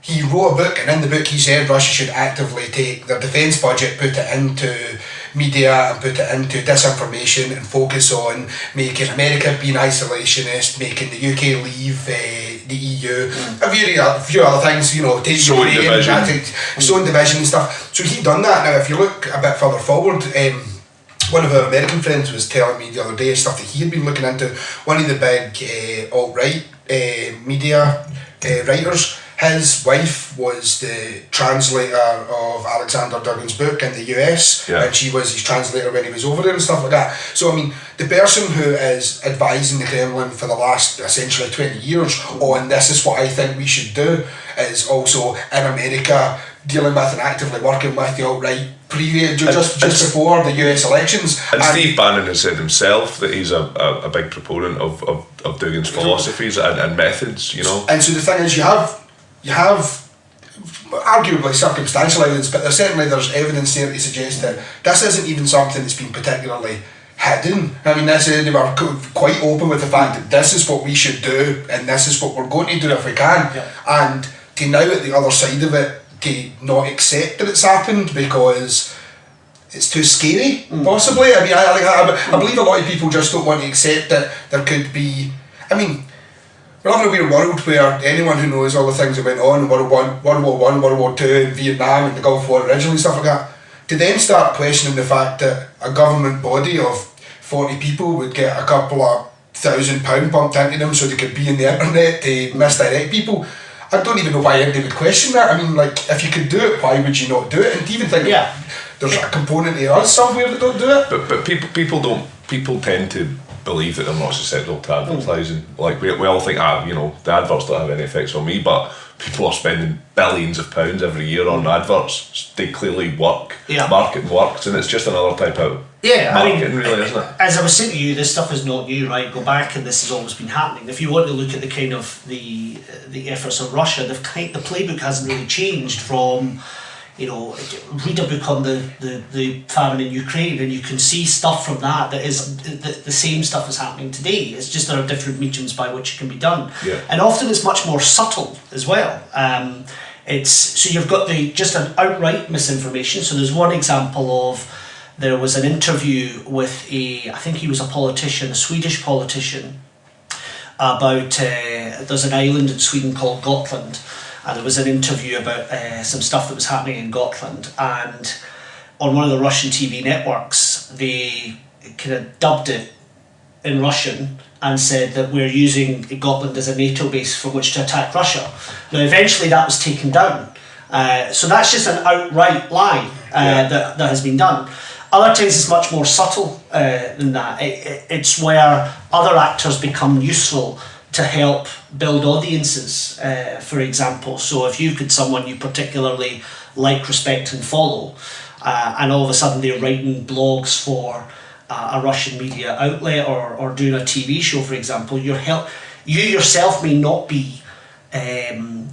He wrote a book, and in the book he said Russia should actively take their defence budget, put it into media and put it into disinformation and focus on making America be an isolationist, making the UK leave the EU, a few other things, take sowing division. Sowing division and stuff. So he done that. Now if you look a bit further forward, one of our American friends was telling me the other day stuff that he had been looking into. One of the big alt-right media writers, his wife was the translator of Alexander Dugin's book in the US, and she was his translator when he was over there and stuff like that. So I mean, the person who is advising the Kremlin for the last essentially 20 years on this is what I think we should do, is also in America dealing with and actively working with the alt-right just before the US elections. And Steve Bannon has said himself that he's a big proponent of Dugin's philosophies and methods, And so the thing is, you have arguably circumstantial evidence, but there's evidence there to suggest that this isn't even something that's been particularly hidden. I mean, they were quite open with the fact that this is what we should do and this is what we're going to do if we can. And to now at the other side of it, to not accept that it's happened because it's too scary, possibly. I mean, I believe a lot of people just don't want to accept that there could be. I mean, we're living in a weird world where anyone who knows all the things that went on in World War I, World War II, in Vietnam and the Gulf War originally, stuff like that, to then start questioning the fact that a government body of 40 people would get a couple of £1,000 pumped into them so they could be in the internet to misdirect people. I don't even know why anybody would question that. I mean, like, if you could do it, why would you not do it? And to even think there's a component of us somewhere that don't do it. But people tend to believe that they're not susceptible to advertising. Like we all think, the adverts don't have any effects on me, but people are spending billions of pounds every year on adverts. They clearly work. Marketing works, and it's just another type of marketing, really, isn't it? As I was saying to you, this stuff is not new, right? Go back, and this has always been happening. If you want to look at the kind of the efforts of Russia, the playbook hasn't really changed from. Read a book on the famine in Ukraine, and you can see stuff from that is the same stuff is happening today. It's just there are different mediums by which it can be done, and often it's much more subtle as well. So you've got just an outright misinformation. So there's one example of there was an interview with I think he was a politician, a Swedish politician, about there's an island in Sweden called Gotland. And there was an interview about some stuff that was happening in Gotland, and on one of the Russian TV networks they kind of dubbed it in Russian and said that we're using Gotland as a NATO base from which to attack Russia. Now, eventually that was taken down. So that's just an outright lie that has been done. Other times it's much more subtle than that. It's where other actors become useful to help build audiences, for example. So if you've got someone you particularly like, respect and follow, and all of a sudden they're writing blogs for a Russian media outlet or doing a TV show, for example, you yourself may not be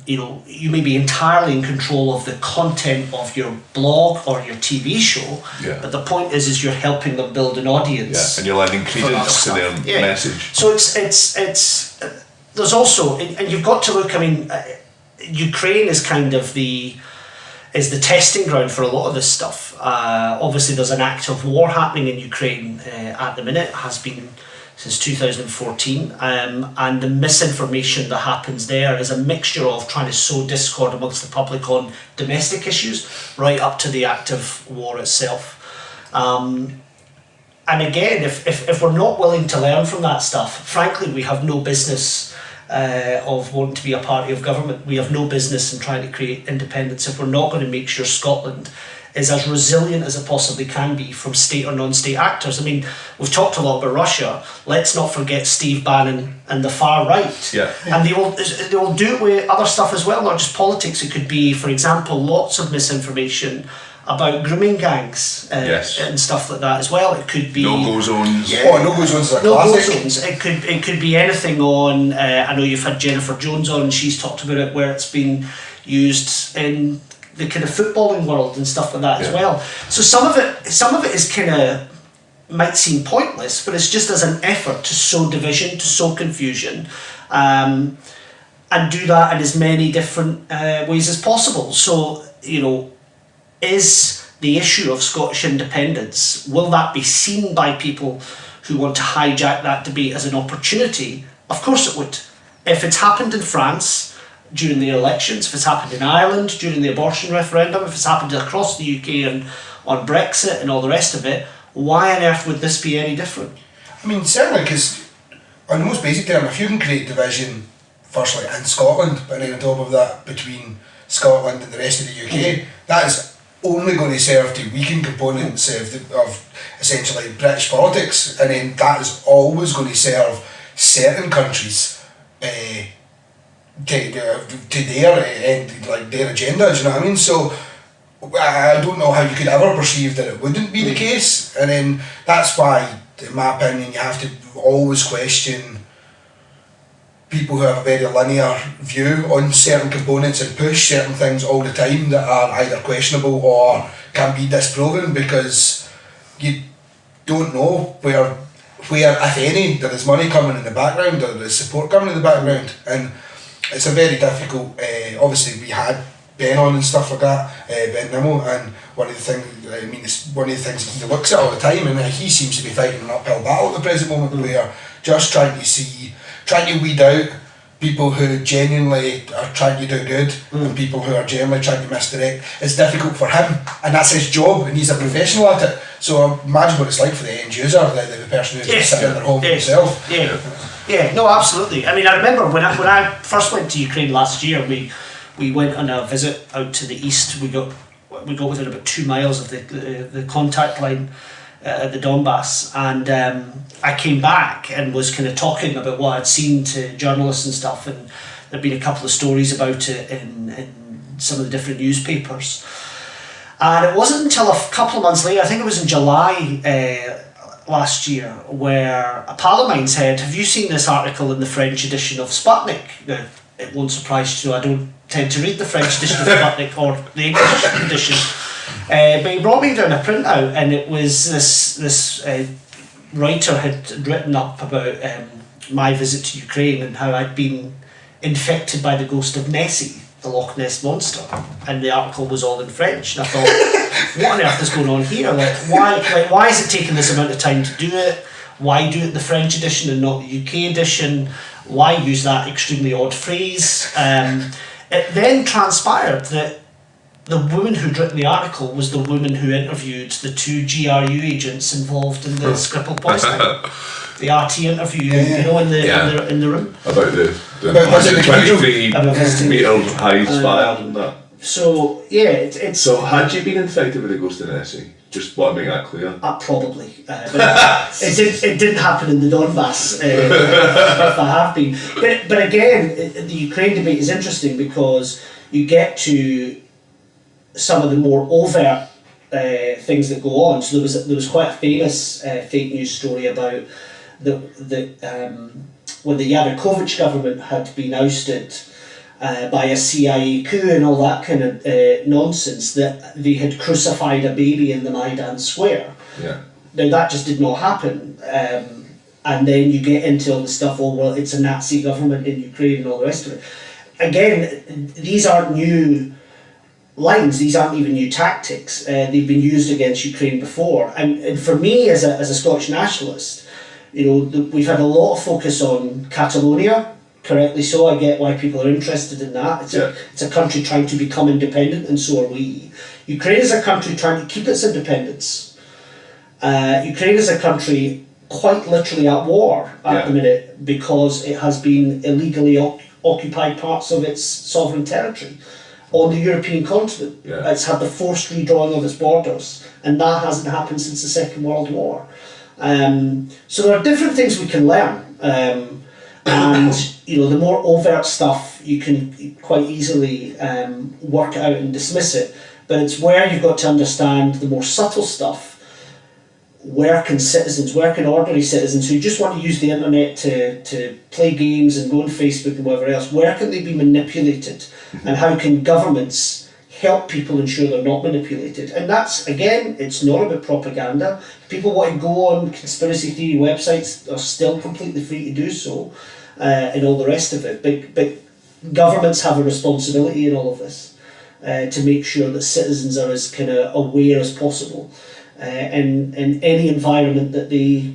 you may be entirely in control of the content of your blog or your TV show, but the point is you're helping them build an audience. And you're lending credence to their message. So it's there's also, and you've got to look. I mean, Ukraine is kind of the testing ground for a lot of this stuff. Obviously, there's an active war happening in Ukraine at the minute. Has been since 2014, and the misinformation that happens there is a mixture of trying to sow discord amongst the public on domestic issues, right up to the active war itself. And again, if we're not willing to learn from that stuff, frankly, we have no business of wanting to be a party of government. We have no business in trying to create independence if we're not going to make sure Scotland is as resilient as it possibly can be from state or non-state actors. I mean, we've talked a lot about Russia. Let's not forget Steve Bannon and the far right. And they will do it with other stuff as well, not just politics. It could be, for example, lots of misinformation about grooming gangs and stuff like that as well. It could be no-go zones. No-go zones are classic. No-go zones. It could be anything on. I know you've had Jennifer Jones on, and she's talked about it, where it's been used in the kind of footballing world and stuff like that as well. So some of it is kind of might seem pointless, but it's just as an effort to sow division, to sow confusion, and do that in as many different ways as possible. So, is the issue of Scottish independence, will that be seen by people who want to hijack that debate as an opportunity? Of course it would. If it's happened in France during the elections, if it's happened in Ireland during the abortion referendum, if it's happened across the UK and on Brexit and all the rest of it, why on earth would this be any different? I mean, certainly, because on the most basic term, if you can create division, firstly in Scotland, but then on top of that between Scotland and the rest of the UK, that is only going to serve to weaken components of essentially British politics, and then that is always going to serve certain countries to their agenda. Do you know what I mean? So I don't know how you could ever perceive that it wouldn't be the case, and then that's why, in my opinion, you have to always question people who have a very linear view on certain components and push certain things all the time that are either questionable or can be disproven, because you don't know where if any there is money coming in the background or there is support coming in the background, and it's a very difficult. Obviously, we had Ben on and stuff like that, Ben Nimmo, and one of the things he looks at all the time, and he seems to be fighting an uphill battle at the present moment, where just trying to weed out people who genuinely are trying to do good and people who are genuinely trying to misdirect is difficult for him, and that's his job, and he's a professional at it. So imagine what it's like for the end user, the person who's just sitting in their home himself. Yeah, no, absolutely. I mean, I remember when I first went to Ukraine last year, we went on a visit out to the east. We got within about 2 miles of the contact line at the Donbass, and I came back and was kind of talking about what I'd seen to journalists and stuff, and there'd been a couple of stories about it in some of the different newspapers. And it wasn't until a couple of months later, I think it was in July last year, where a pal of mine said, "Have you seen this article in the French edition of Sputnik?" Now, it won't surprise you to know I don't tend to read the French edition of Sputnik or the English edition. But he brought me down a printout, and it was this writer had written up about my visit to Ukraine and how I'd been infected by the ghost of Nessie, the Loch Ness monster, and the article was all in French. And I thought, what on earth is going on here? Why is it taking this amount of time to do it? Why do it the French edition and not the UK edition? Why use that extremely odd phrase? It then transpired that the woman who'd written the article was the woman who interviewed the 2 GRU agents involved in the Skripal poisoning. The RT interview, you know, in the room. About the About 23 metre highs fired and that. So, yeah, it's... So, had you been infected with the ghost in Essie? Just want to make that clear. Probably. But it didn't happen in the Donbass, if I have been. But again, the Ukraine debate is interesting because you get to some of the more overt things that go on. So there was quite a famous fake news story about when the Yanukovych government had been ousted by a CIA coup and all that kind of nonsense, that they had crucified a baby in the Maidan Square. Yeah. Now that just did not happen. And then you get into all the stuff, oh well, it's a Nazi government in Ukraine and all the rest of it. Again, these aren't new lines, these aren't even new tactics. They've been used against Ukraine before. And for me, as a Scottish nationalist, you know, we've had a lot of focus on Catalonia, correctly so. I get why people are interested in that. It's a country trying to become independent, and so are we. Ukraine is a country trying to keep its independence. Ukraine is a country quite literally at war at the minute because it has been illegally occupied parts of its sovereign territory on the European continent. Yeah. It's had the forced redrawing of its borders, and that hasn't happened since the Second World War. So there are different things we can learn. And you know, the more overt stuff you can quite easily work out and dismiss it, but it's where you've got to understand the more subtle stuff. Where can ordinary citizens who just want to use the internet to play games and go on Facebook and whatever else, where can they be manipulated? And how can governments help people ensure they're not manipulated? And that's, again, it's not about propaganda. If people want to go on conspiracy theory websites, are still completely free to do so, and all the rest of it. But governments have a responsibility in all of this to make sure that citizens are as kind of aware as possible in any environment that they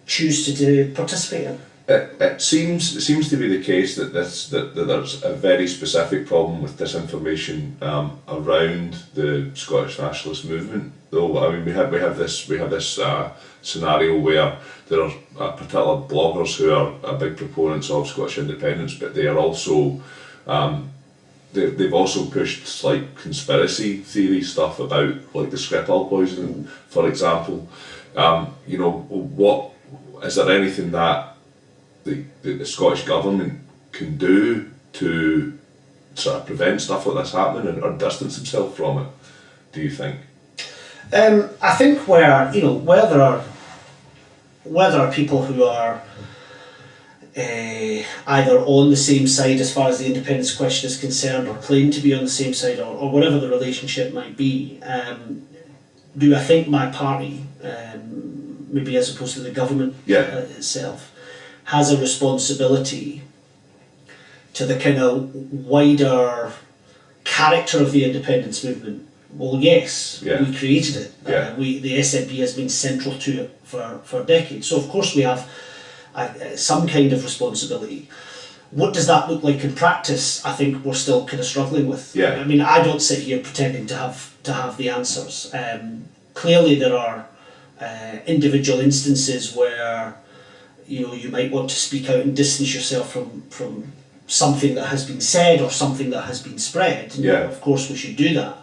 choose to participate in. It seems to be the case that there's a very specific problem with disinformation around the Scottish nationalist movement. Though I mean we have this scenario where there are particular bloggers who are big proponents of Scottish independence, but they are also they've also pushed like conspiracy theory stuff about like the Skripal poisoning, for example. You know, what is there anything that the Scottish government can do to sort of prevent stuff like this happening or distance themselves from it, do you think? I think where there are people who are either on the same side as far as the independence question is concerned, or claim to be on the same side, or whatever the relationship might be, do I think my party, maybe as opposed to the government itself, has a responsibility to the kind of wider character of the independence movement? Well, yes, we created it. The SNP has been central to it for decades. So of course we have some kind of responsibility. What does that look like in practice? I think we're still kind of struggling with. I mean, I don't sit here pretending to have the answers. Clearly, there are individual instances where you might want to speak out and distance yourself from something that has been said or something that has been spread. And of course, we should do that.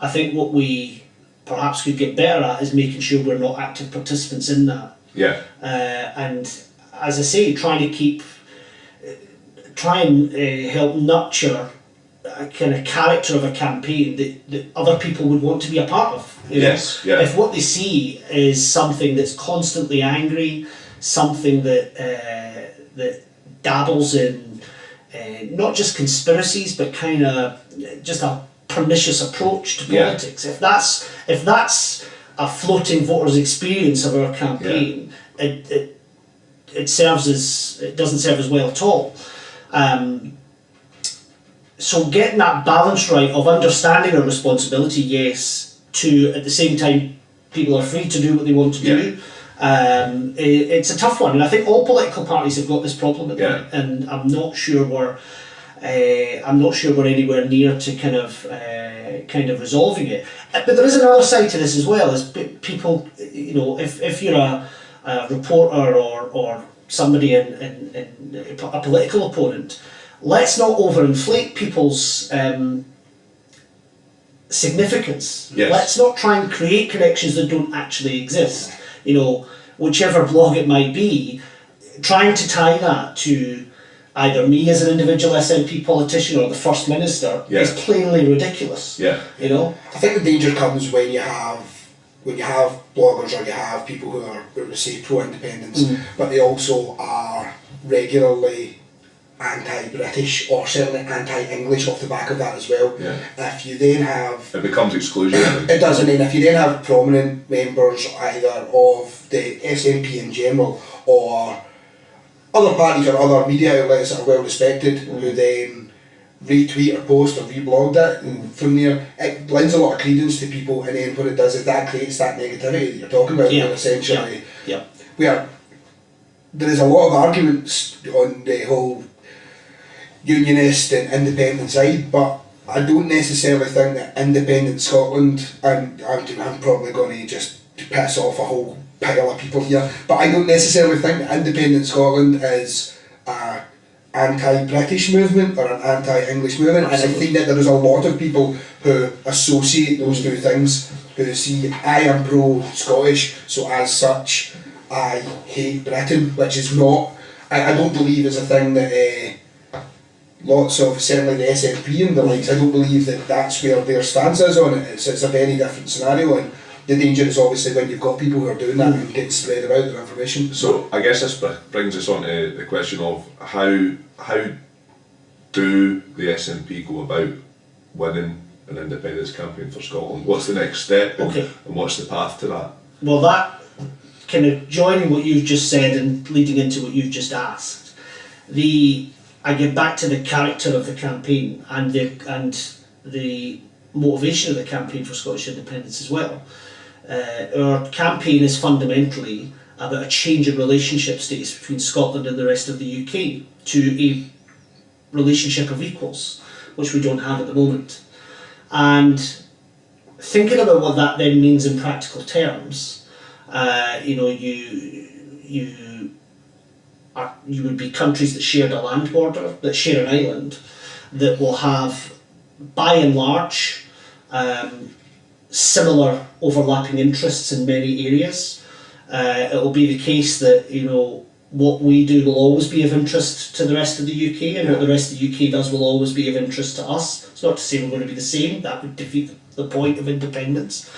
I think what we perhaps could get better at is making sure we're not active participants in that. And as I say, try and help nurture a kind of character of a campaign that other people would want to be a part of. If what they see is something that's constantly angry, something that dabbles in not just conspiracies, but kind of just a pernicious approach to politics. If that's a floating voters' experience of our campaign, it doesn't serve as well at all. So getting that balance right of understanding our responsibility, yes, to at the same time people are free to do what they want to do. It's a tough one, and I think all political parties have got this problem at the minute, and I'm not sure I'm not sure we're anywhere near to kind of resolving it. But there is another side to this as well. Is people, if you're a reporter or somebody in a political opponent, let's not overinflate people's significance. Yes. Let's not try and create connections that don't actually exist. Whichever blog it might be, trying to tie that to either me as an individual SNP politician or the First Minister is plainly ridiculous. Yeah. I think the danger comes when you have bloggers or you have people who are, say, pro-independence, but they also are regularly anti-British or certainly anti-English off the back of that as well. Yeah. If you then have... It becomes exclusionary. It does, and then if you then have prominent members either of the SNP in general or other parties or other media outlets that are well respected who then retweet or post or reblog that from there, it lends a lot of credence to people, and then what it does is that creates that negativity that you're talking about. And essentially where there is a lot of arguments on the whole unionist and independent side, but I don't necessarily think that independent Scotland, and I'm probably going to just piss off a whole pile of people here, but I don't necessarily think that independent Scotland is an anti-British movement or an anti-English movement. Absolutely. And I think that there is a lot of people who associate those two things, who see I am pro-Scottish, so as such I hate Britain, which is not, I don't believe is a thing that lots of, certainly the SNP and the likes, I don't believe that that's where their stance is on it. It's a very different scenario, and the danger is obviously when you've got people who are doing that and getting spread about their information. So I guess this brings us on to the question of how do the SNP go about winning an independence campaign for Scotland? What's the next step and what's the path to that? Well, that kind of joining what you've just said and leading into what you've just asked, I get back to the character of the campaign and the motivation of the campaign for Scottish independence as well. Our campaign is fundamentally about a change in relationship status between Scotland and the rest of the UK to a relationship of equals, which we don't have at the moment. And thinking about what that then means in practical terms, you would be countries that shared a land border, that share an island, that will have, by and large, similar overlapping interests in many areas. It will be the case that what we do will always be of interest to the rest of the UK, and what the rest of the UK does will always be of interest to us. It's not to say we're going to be the same, that would defeat the point of independence.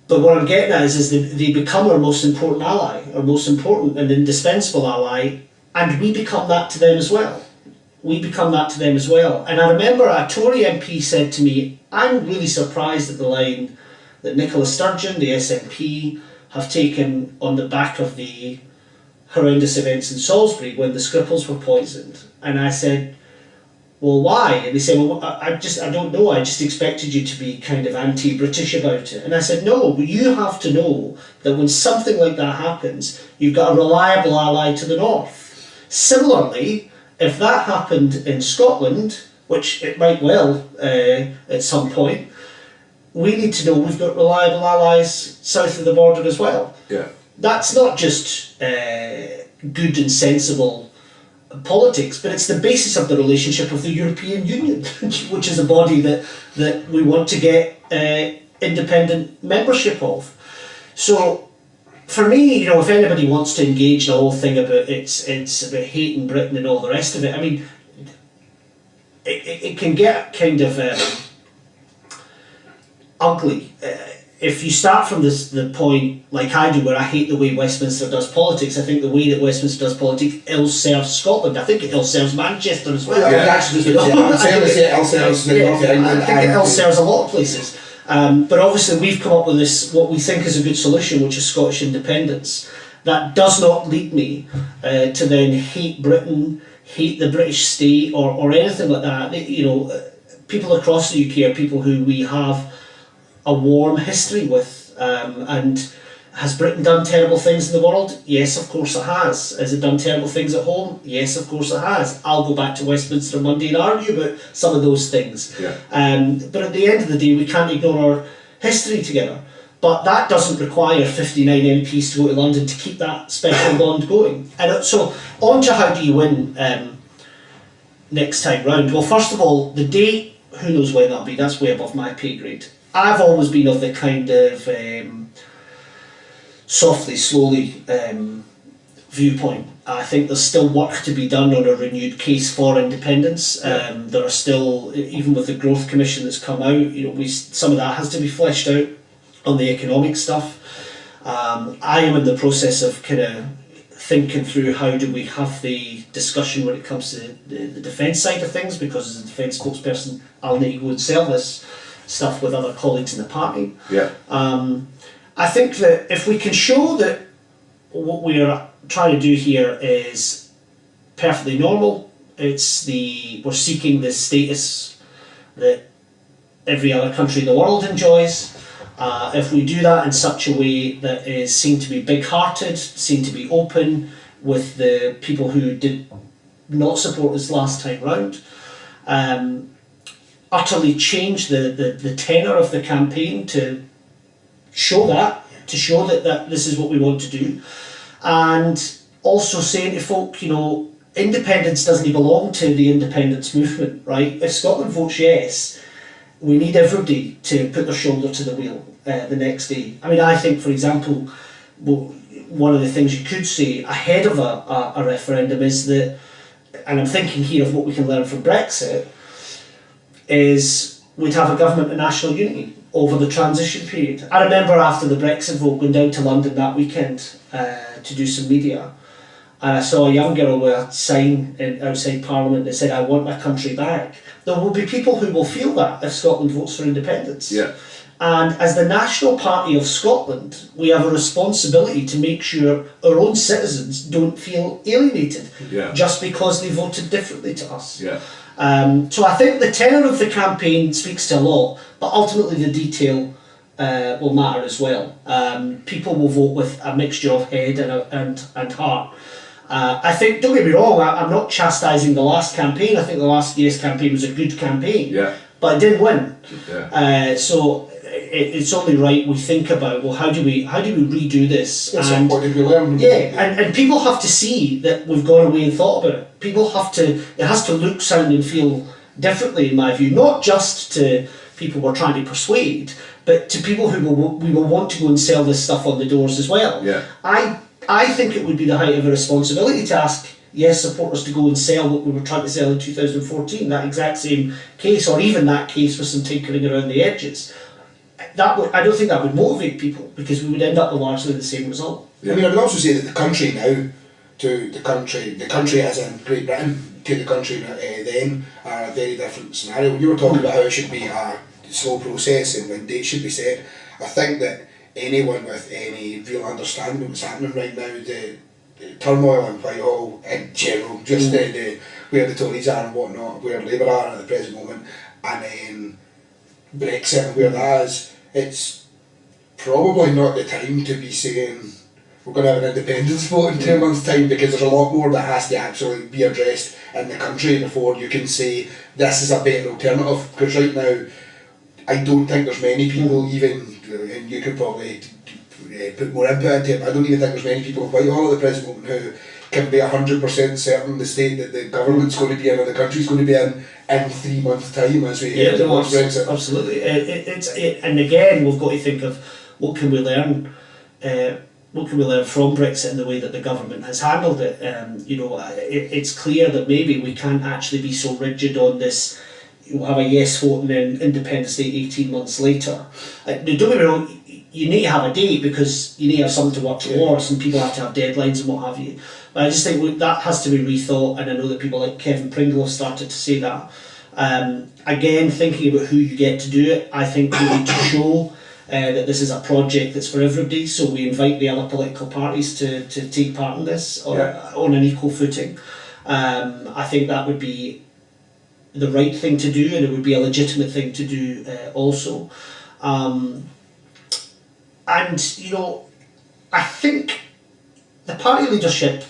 But what I'm getting at is they become our most important ally, our most important and indispensable ally, and we become that to them as well. And I remember a Tory MP said to me, I'm really surprised at the line that Nicola Sturgeon, the SNP, have taken on the back of the horrendous events in Salisbury when the Skripals were poisoned. And I said, well, why? And they said, well, I don't know, I just expected you to be kind of anti-British about it. And I said, no, you have to know that when something like that happens, you've got a reliable ally to the north. Similarly, if that happened in Scotland, which it might well at some point, we need to know we've got reliable allies south of the border as well. Yeah. That's not just good and sensible politics, but it's the basis of the relationship of the European Union, which is a body that we want to get independent membership of. So for me, if anybody wants to engage in the whole thing about it's about hating Britain and all the rest of it, I mean, it can get kind of ugly. If you start from the point, like I do, where I hate the way Westminster does politics, I think the way that Westminster does politics ill serves Scotland. I think it ill serves Manchester as well. Yeah, I think it ill serves a lot of places. But obviously we've come up with this, what we think is a good solution, which is Scottish independence. That does not lead me to then hate Britain, hate the British state, or anything like that. People across the UK are people who we have a warm history with, and Has Britain done terrible things in the world? Yes, of course it has. Has it done terrible things at home? Yes, of course it has. I'll go back to Westminster on Monday and argue about some of those things. Yeah. But at the end of the day, we can't ignore our history together. But that doesn't require 59 MPs to go to London to keep that special bond going. And so, on to how do you win next time round? Well, first of all, the date, who knows when that'll be, that's way above my pay grade. I've always been of the kind of softly, slowly viewpoint. I think there's still work to be done on a renewed case for independence. There are still, even with the Growth Commission that's come out, some of that has to be fleshed out on the economic stuff. I am in the process of kind of thinking through how do we have the discussion when it comes to the defence side of things, because as a defence spokesperson I'll need to go and sell this stuff with other colleagues in the party. I think that if we can show that what we're trying to do here is perfectly normal, we're seeking the status that every other country in the world enjoys. If we do that in such a way that is seen to be big-hearted, seen to be open with the people who did not support us last time round, utterly change the tenor of the campaign to show that this is what we want to do, and also saying to folk, independence doesn't belong to the independence movement, right? If Scotland votes yes, we need everybody to put their shoulder to the wheel the next day. I mean, I think, for example, one of the things you could say ahead of a referendum is that, and I'm thinking here of what we can learn from Brexit, is we'd have a government of national unity over the transition period. I remember after the Brexit vote going down to London that weekend to do some media, and I saw a young girl with a sign outside Parliament that said, "I want my country back." There will be people who will feel that if Scotland votes for independence. Yeah. And as the National Party of Scotland, we have a responsibility to make sure our own citizens don't feel alienated just because they voted differently to us. Yeah. So I think the tenor of the campaign speaks to a lot, but ultimately the detail will matter as well. People will vote with a mixture of head and heart. I think, don't get me wrong, I'm not chastising the last campaign. I think the last Yes campaign was a good campaign, but it didn't win. So it's only right we think about, well, how do we redo this? And what did we learn? And people have to see that we've gone away and thought about it. It has to look, sound and feel differently, in my view, not just to people we're trying to persuade, but to people who we will want to go and sell this stuff on the doors as well. I think it would be the height of a responsibility to ask Yes supporters to go and sell what we were trying to sell in 2014, that exact same case, or even that case with some tinkering around the edges. I don't think that would motivate people, because we would end up with largely the same result. I mean, I would also say that the country now, to the country as in Great Britain, to the country then, are a very different scenario. You were talking about how it should be a slow process and when dates should be set. I think that anyone with any real understanding of what's happening right now, the turmoil in Whitehall in general, just the where the Tories are and whatnot, where Labour are at the present moment, and then Brexit and where that is, it's probably not the time to be saying we're going to have an independence vote in 2 months' time, because there's a lot more that has to actually be addressed in the country before you can say this is a better alternative. Because right now, I don't think there's many people, even, and you could probably put more input into it, I don't even think there's many people in Whitehall at the present moment who can be 100% certain the state that the government's going to be in or the country's going to be in 3 months' time as we head towards Brexit. Absolutely. And again, we've got to think of what can we learn from Brexit and the way that the government has handled it. It's clear that maybe we can't actually be so rigid on this. We'll have a yes vote and then Independence Day 18 months later. Don't get me wrong, you need to have a date because you need to have something to work towards, and people have to have deadlines and what have you. But I just think that has to be rethought, and I know that people like Kevin Pringle have started to say that. Again, thinking about who you get to do it, I think we need to show that this is a project that's for everybody, so we invite the other political parties to take part in this on an equal footing. I think that would be the right thing to do, and it would be a legitimate thing to do also. And I think the party leadership,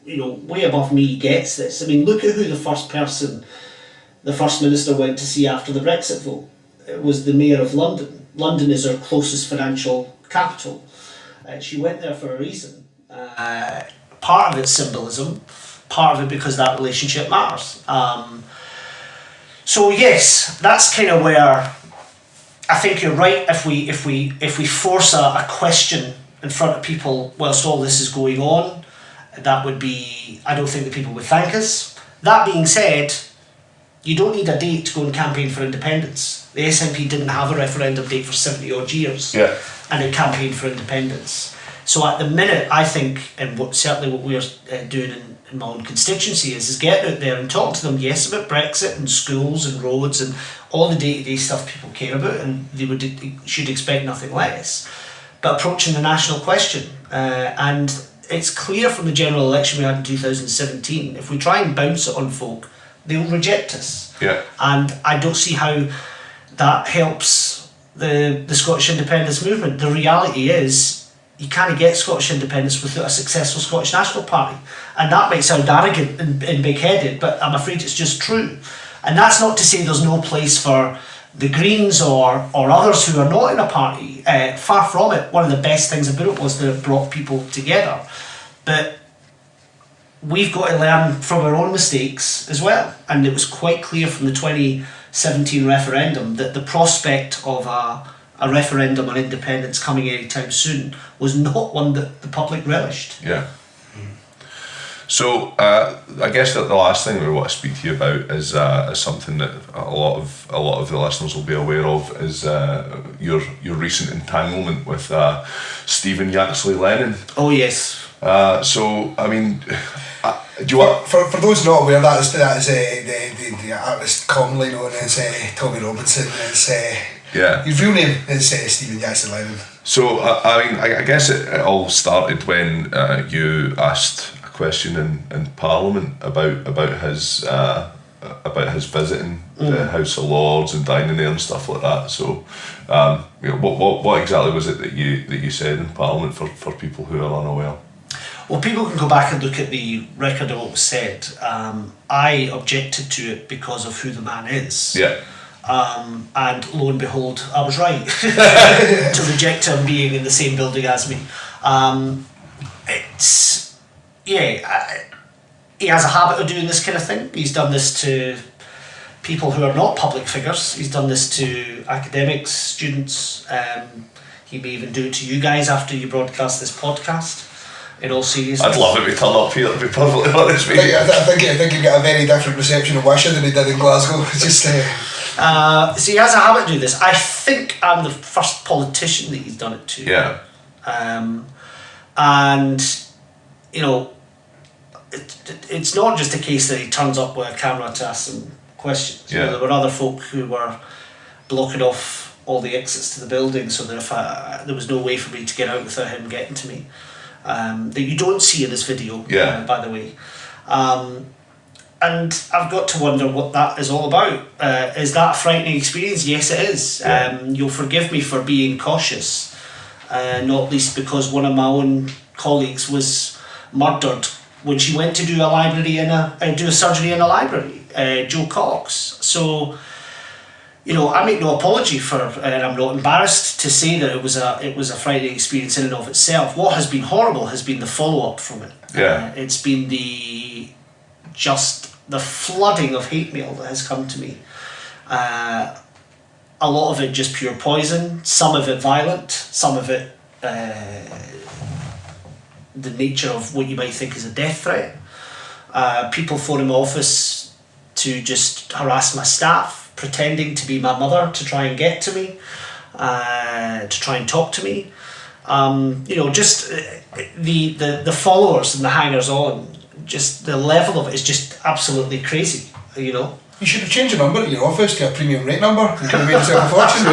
way above me, gets this. I mean, look at who the First Minister went to see after the Brexit vote. It was the Mayor of London. London is our closest financial capital. She went there for a reason. Part of it's symbolism, part of it because that relationship matters. So yes, that's kind of where I think you're right. If we force a question in front of people whilst all this is going on, that would be, I don't think that people would thank us. That being said, you don't need a date to go and campaign for independence. The SNP didn't have a referendum date for 70 odd years, and it campaigned for independence. So at the minute, I think, and certainly what we're doing in my own constituency is getting out there and talking to them, yes, about Brexit and schools and roads and all the day-to-day stuff people care about, and they should expect nothing less. But approaching the national question, and it's clear from the general election we had in 2017, if we try and bounce it on folk, they'll reject us. Yeah. And I don't see how that helps the Scottish independence movement. The reality is, you can't get Scottish independence without a successful Scottish National Party. And that might sound arrogant and big-headed, but I'm afraid it's just true. And that's not to say there's no place for the Greens or others who are not in a party. Far from it. One of the best things about it was that it brought people together. But we've got to learn from our own mistakes as well. And it was quite clear from the 2017 referendum that the prospect of a referendum on independence coming anytime soon was not one that the public relished. Yeah. So I guess that the last thing we want to speak to you about is something that a lot of the listeners will be aware of is your recent entanglement with Stephen Yaxley Lennon. Oh yes. So I mean, do you want for those not aware, that is the artist commonly known as Tommy Robinson. His real name is Stephen Yaxley Lennon. So I mean, I guess it all started when you asked a question in Parliament about his visiting the House of Lords and dining there and stuff like that. So what exactly was it that you said in Parliament for people who are unaware? Well, people can go back and look at the record of what was said. I objected to it because of who the man is. Yeah. And lo and behold, I was right to reject him being in the same building as me. He has a habit of doing this kind of thing. He's done this to people who are not public figures. He's done this to academics, students. He may even do it to you guys after you broadcast this podcast. In all seriousness, I'd love it if he turned up here, to be perfectly honest with you. I think you get a very different reception of Wishaw than he did in Glasgow. Just so he has a habit of doing this. I think I'm the first politician that he's done it to. Yeah. And it's not just a case that he turns up with a camera to ask some questions. Yeah. There were other folk who were blocking off all the exits to the building, so that if there was no way for me to get out without him getting to me. That you don't see in this video, by the way. And I've got to wonder what that is all about. Is that a frightening experience? Yes, it is. Yeah. You'll forgive me for being cautious, not least because one of my own colleagues was murdered when she went to do a surgery in a library, Jo Cox. So, I make no apology and I'm not embarrassed to say that it was a frightening experience in and of itself. What has been horrible has been the follow-up from it. Yeah. It's been the flooding of hate mail that has come to me. A lot of it just pure poison, some of it violent, some of it the nature of what you might think is a death threat. People phoning my office to just harass my staff, pretending to be my mother to try and get to me, to try and talk to me. Just the followers and the hangers-on, just the level of it is just absolutely crazy, You should have changed your number at your office to a premium rate number. You could have made yourself a fortune.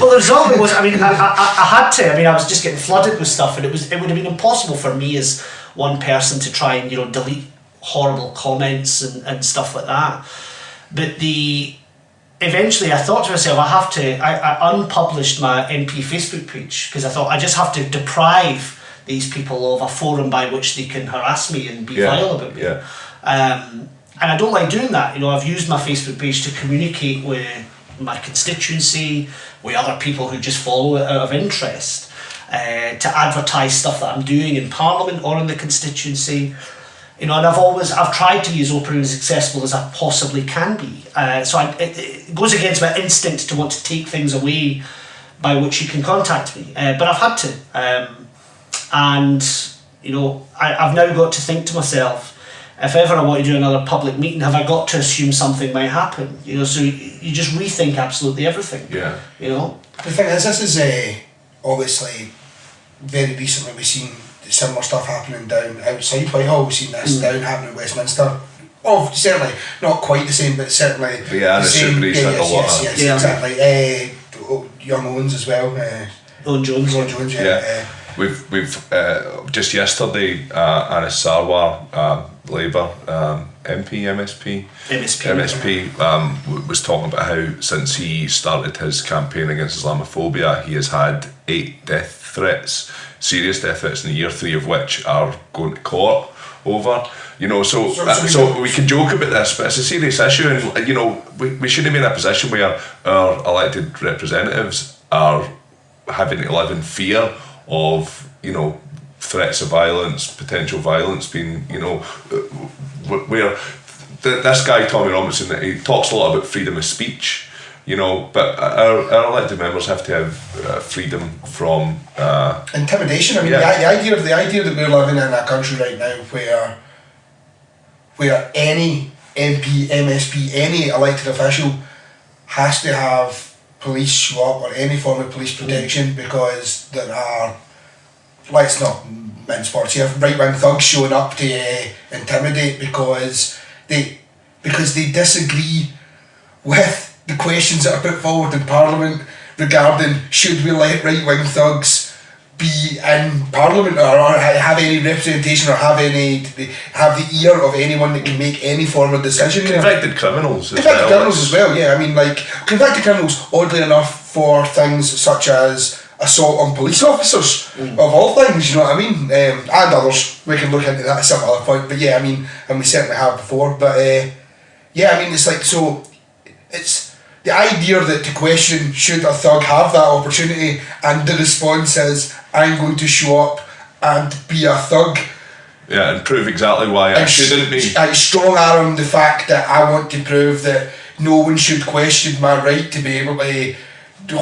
Well, the result of it was, I had to. I was just getting flooded with stuff, and it would have been impossible for me as one person to try and delete horrible comments and stuff like that. But eventually I thought to myself, I unpublished my MP Facebook page because I thought I just have to deprive these people of a forum by which they can harass me and be vile about me. Yeah. And I don't like doing that. I've used my Facebook page to communicate with my constituency, with other people who just follow it out of interest, to advertise stuff that I'm doing in Parliament or in the constituency. And I've tried to use open and as accessible as I possibly can be. It goes against my instinct to want to take things away by which you can contact me. But I've had to. I've now got to think to myself, if ever I want to do another public meeting, have I got to assume something might happen? So you just rethink absolutely everything. Yeah. The thing is, this is obviously very recently we've seen similar stuff happening down outside Whitehall. We've seen this down happening in Westminster. Oh, certainly not quite the same, but certainly the same. Yes, exactly. Young Owens as well. Owen Jones. Yeah. We've just yesterday, Anis Sarwar, Labour MP, MSP, was talking about how since he started his campaign against Islamophobia, he has had 8 death threats, serious death threats in the year, 3 of which are going to court over. So we can joke about this, but it's a serious issue, and we shouldn't be in a position where our elected representatives are having to live in fear of threats of violence, potential violence being where this guy Tommy Robinson, he talks a lot about freedom of speech, but our elected members have to have freedom from intimidation. I mean, the idea that we're living in a country right now where any MP, MSP, any elected official has to have police show up or any form of police protection because there are, let's not mince words here, right-wing thugs showing up to intimidate because they disagree with the questions that are put forward in Parliament regarding should we let right-wing thugs be in Parliament or have any representation or have the ear of anyone that can make any form of decision. Convicted criminals as well, yeah. I mean, convicted criminals, oddly enough, for things such as assault on police officers, of all things, you know what I mean? And others, we can look into that at some other point, but yeah, I mean, and we certainly have before, but it's the idea that to question should a thug have that opportunity, and the response is I'm going to show up and be a thug. Yeah, and prove exactly why I shouldn't be. I strong arm the fact that I want to prove that no one should question my right to be able to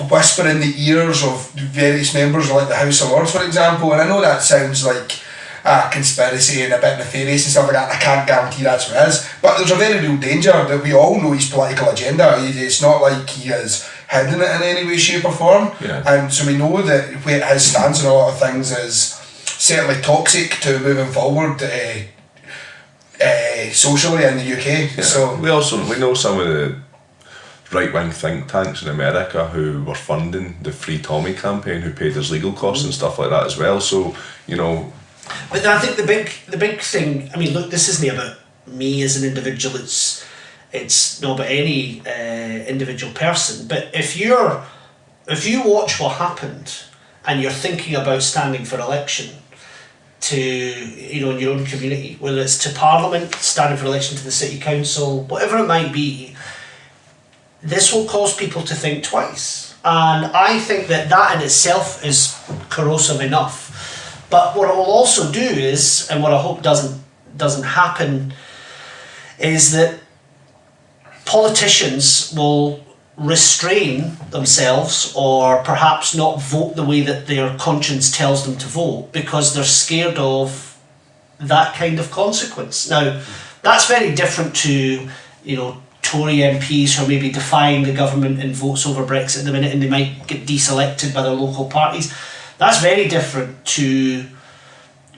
whisper in the ears of various members like the House of Lords, for example. And I know that sounds like a conspiracy and a bit nefarious and stuff like that. I can't guarantee that's what it is, but there's a very real danger that we all know his political agenda. It's not like he has hidden it in any way, shape or form. Yeah. And so we know that where his stance on a lot of things is certainly toxic to moving forward socially in the UK. Yeah. So we know some of the right-wing think tanks in America who were funding the Free Tommy campaign, who paid his legal costs and stuff like that as well. So But I think the big thing, I mean, look, this isn't about me as an individual, it's not about any individual person, but if you watch what happened and you're thinking about standing for election to, in your own community, whether it's to Parliament, standing for election to the City Council, whatever it might be, this will cause people to think twice. And I think that in itself is corrosive enough. But what it will also do is, and what I hope doesn't happen, is that politicians will restrain themselves or perhaps not vote the way that their conscience tells them to vote because they're scared of that kind of consequence. Now, that's very different to, Tory MPs who are maybe defying the government in votes over Brexit at the minute and they might get deselected by their local parties. That's very different to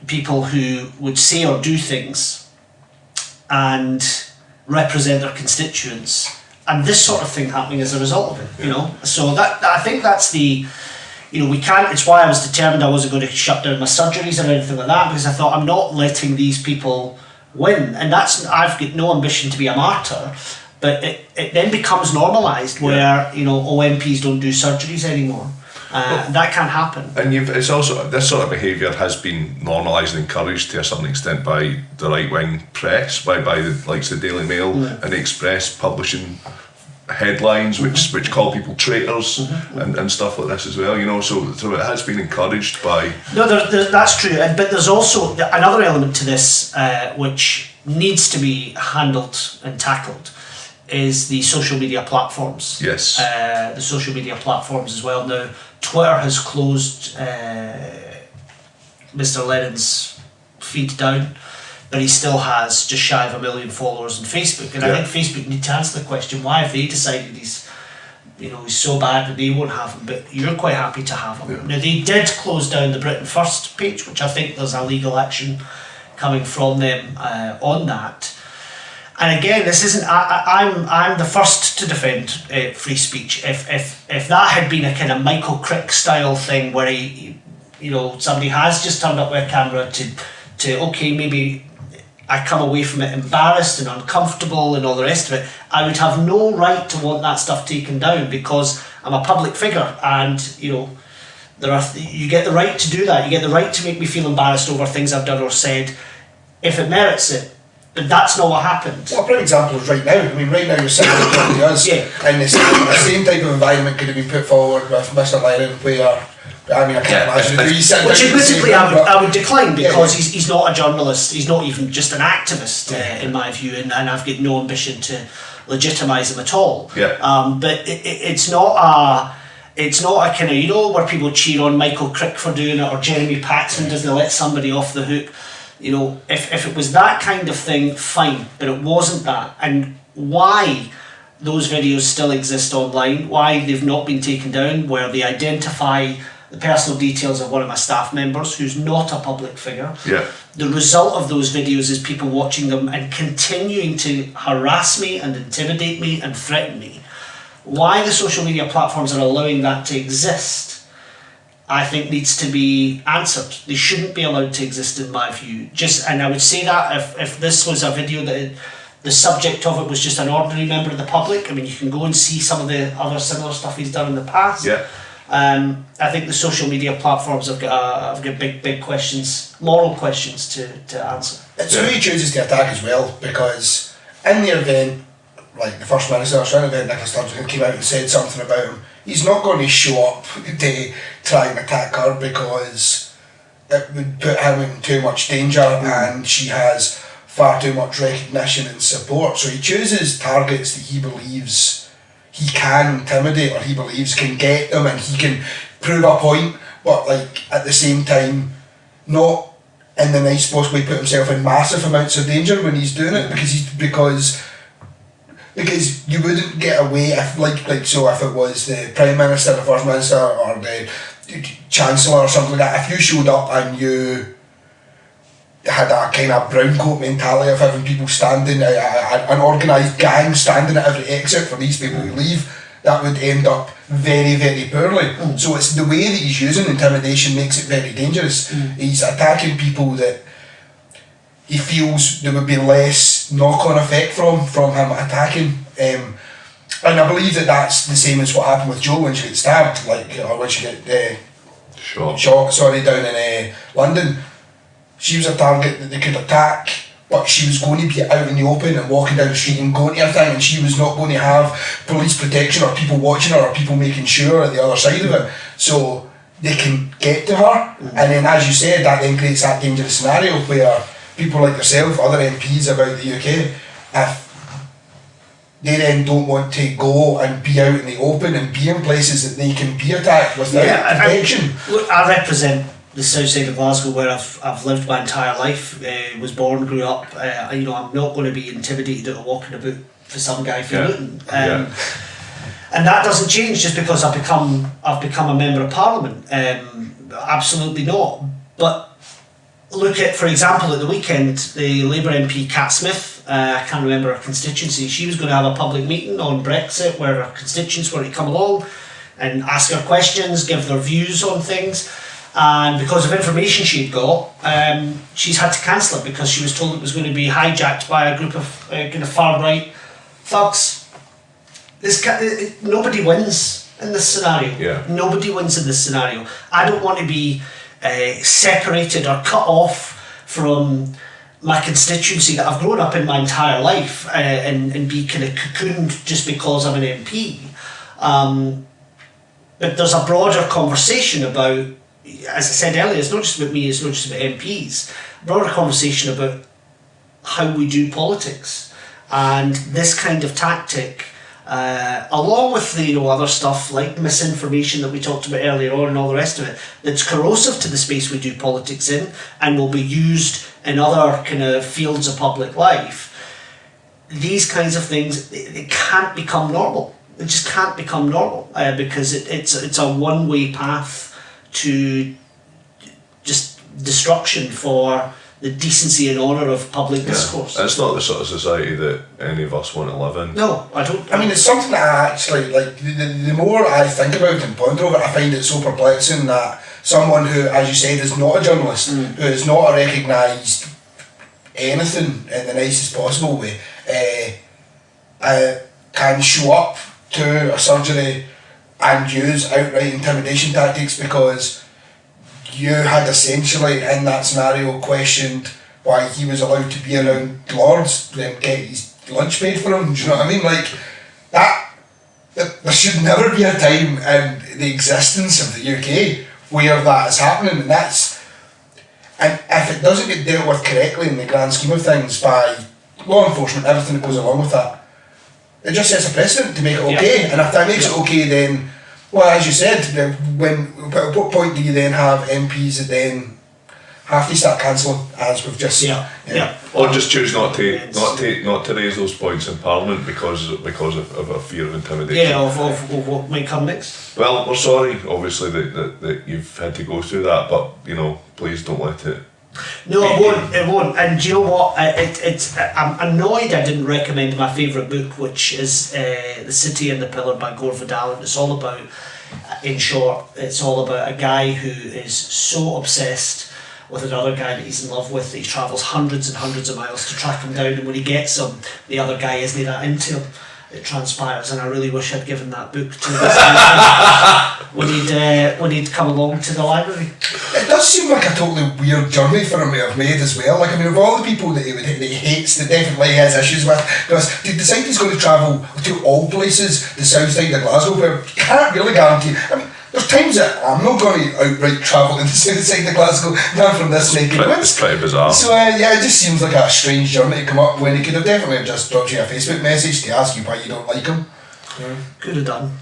people who would say or do things and represent their constituents, and this sort of thing happening as a result of it. So that I think that's the, we can't. It's why I was determined I wasn't going to shut down my surgeries or anything like that, because I thought I'm not letting these people win, and I've got no ambition to be a martyr. But it then becomes normalised where, MPs don't do surgeries anymore. That can happen. And it's also, this sort of behaviour has been normalised and encouraged to a certain extent by the right-wing press, by the likes of the Daily Mail and the Express publishing headlines which call people traitors and stuff like this as well, you know, so it has been encouraged by... No, that's true, but there's also another element to this which needs to be handled and tackled, is the social media platforms. Yes. The social media platforms as well. Now, Twitter has closed Mr. Lennon's feed down, but he still has just shy of 1 million followers on Facebook. And I think Facebook need to answer the question, why have they decided he's so bad that they won't have him, but you're quite happy to have him. Yeah. Now, they did close down the Britain First page, which I think there's a legal action coming from them on that. And again, this isn't. I'm the first to defend free speech. If that had been a kind of Michael Crick style thing where somebody has just turned up with a camera to okay, maybe I come away from it embarrassed and uncomfortable and all the rest of it, I would have no right to want that stuff taken down because I'm a public figure, and you get the right to do that. You get the right to make me feel embarrassed over things I've done or said if it merits it. But that's not what happened. Well, a great example is right now. I mean, right now you're sitting with talking to us, and the same type of environment could have been put forward with Mr. Lennon, where I mean, I can't imagine. Which admittedly I would decline because he's not a journalist. He's not even just an activist, in my view, and I've got no ambition to legitimise him at all. Yeah. But it's not a kind of where people cheer on Michael Crick for doing it or Jeremy Paxman doesn't let somebody off the hook. If it was that kind of thing, fine, but it wasn't that. And why those videos still exist online, why they've not been taken down, where they identify the personal details of one of my staff members who's not a public figure. Yeah. The result of those videos is people watching them and continuing to harass me and intimidate me and threaten me. Why the social media platforms are allowing that to exist, I think needs to be answered. They shouldn't be allowed to exist in my view. And I would say that if this was a video that the subject of it was just an ordinary member of the public, I mean, you can go and see some of the other similar stuff he's done in the past. Yeah. I think the social media platforms have got big questions, moral questions to answer. It's who he chooses to attack as well, because in the event, like the First Minister, or an event Nicola Sturgeon came out and said something about him, he's not going to show up to try and attack her because it would put him in too much danger and she has far too much recognition and support. So he chooses targets that he believes he can intimidate or he believes can get them and he can prove a point, but like at the same time not in the nice possible way put himself in massive amounts of danger when he's doing it, because you wouldn't get away if if it was the Prime Minister, the First Minister or the Chancellor or something like that, if you showed up and you had a kind of brown coat mentality of having people standing, an organised gang standing at every exit for these people to leave, that would end up very, very poorly. So it's the way that he's using intimidation makes it very dangerous. He's attacking people that he feels there would be less knock-on effect from him attacking. And I believe that that's the same as what happened with Jo when she got stabbed, or when she got shot down in London. She was a target that they could attack, but she was going to be out in the open and walking down the street and going to her thing, and she was not going to have police protection or people watching her or people making sure at the other side of it, so they can get to her. And then, as you said, that then creates that dangerous scenario where people like yourself, other MPs about the UK, if they then don't want to go and be out in the open and be in places that they can be attacked without protection. Look, I represent the south side of Glasgow where I've lived my entire life, was born, grew up. I'm not going to be intimidated out of walking about for some guy for looting. And that doesn't change just because I've become a member of Parliament. Absolutely not. But look at, for example, at the weekend, the Labour MP Cat Smith, I can't remember her constituency, she was going to have a public meeting on Brexit where her constituents were to come along and ask her questions, give their views on things. And because of information she'd got, she's had to cancel it because she was told it was going to be hijacked by a group of kind of far right thugs. Nobody wins in this scenario. Yeah. Nobody wins in this scenario. I don't want to be separated or cut off from my constituency that I've grown up in my entire life and be kind of cocooned just because I'm an MP. But there's a broader conversation about, as I said earlier, it's not just about me, it's not just about MPs, a broader conversation about how we do politics. And this kind of tactic, along with the other stuff like misinformation that we talked about earlier on and all the rest of it, that's corrosive to the space we do politics in and will be used in other kind of fields of public life. These kinds of things, it can't become normal. It just can't become normal because it's a one-way path to just destruction for the decency and honour of public discourse. It's not the sort of society that any of us want to live in. No, I don't. I mean, it's something that I actually, like, the more I think about it and ponder over it, I find it so perplexing that someone who, as you said, is not a journalist, who is not a recognised anything in the nicest possible way, can show up to a surgery and use outright intimidation tactics because you had essentially in that scenario questioned why he was allowed to be around Lords and get his lunch paid for him. Do you know what I mean? Like that, there should never be a time in the existence of the UK where that is happening, and if it doesn't get dealt with correctly in the grand scheme of things by law enforcement, everything that goes along with that, it just sets a precedent to make it okay. And if that makes it okay, then, well, as you said, at what point do you then have MPs that then have to start cancelling, as we've just or just choose not to raise those points in Parliament because of a fear of intimidation. Yeah, of what might come next. Well, we're sorry, obviously, that you've had to go through that, but please don't let it. No, it won't. And do you know what? I'm annoyed I didn't recommend my favourite book, which is The City and the Pillar by Gore Vidal. And it's all about, in short, it's all about a guy who is so obsessed with another guy that he's in love with that he travels hundreds and hundreds of miles to track him down, and when he gets him, the other guy isn't that into him. It transpires, and I really wish I'd given that book to this guy when he'd come along to the library. It does seem like a totally weird journey for him to have made as well. Like, I mean, of all the people that he hates, that definitely has issues with, because to decide he's going to travel to all places, the south side of Glasgow, where you can't really guarantee. I mean, there's times that I'm not going to outright travel in the south side of Glasgow, not from this naked woods. It's pretty bizarre. So it just seems like a strange journey to come up when he could have definitely just dropped you a Facebook message to ask you why you don't like him. Could have done.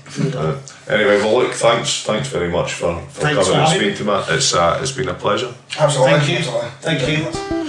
Anyway, well, look, thanks very much for coming and speaking to me. It's been a pleasure. Absolutely. Thank you. Absolutely. Thank you.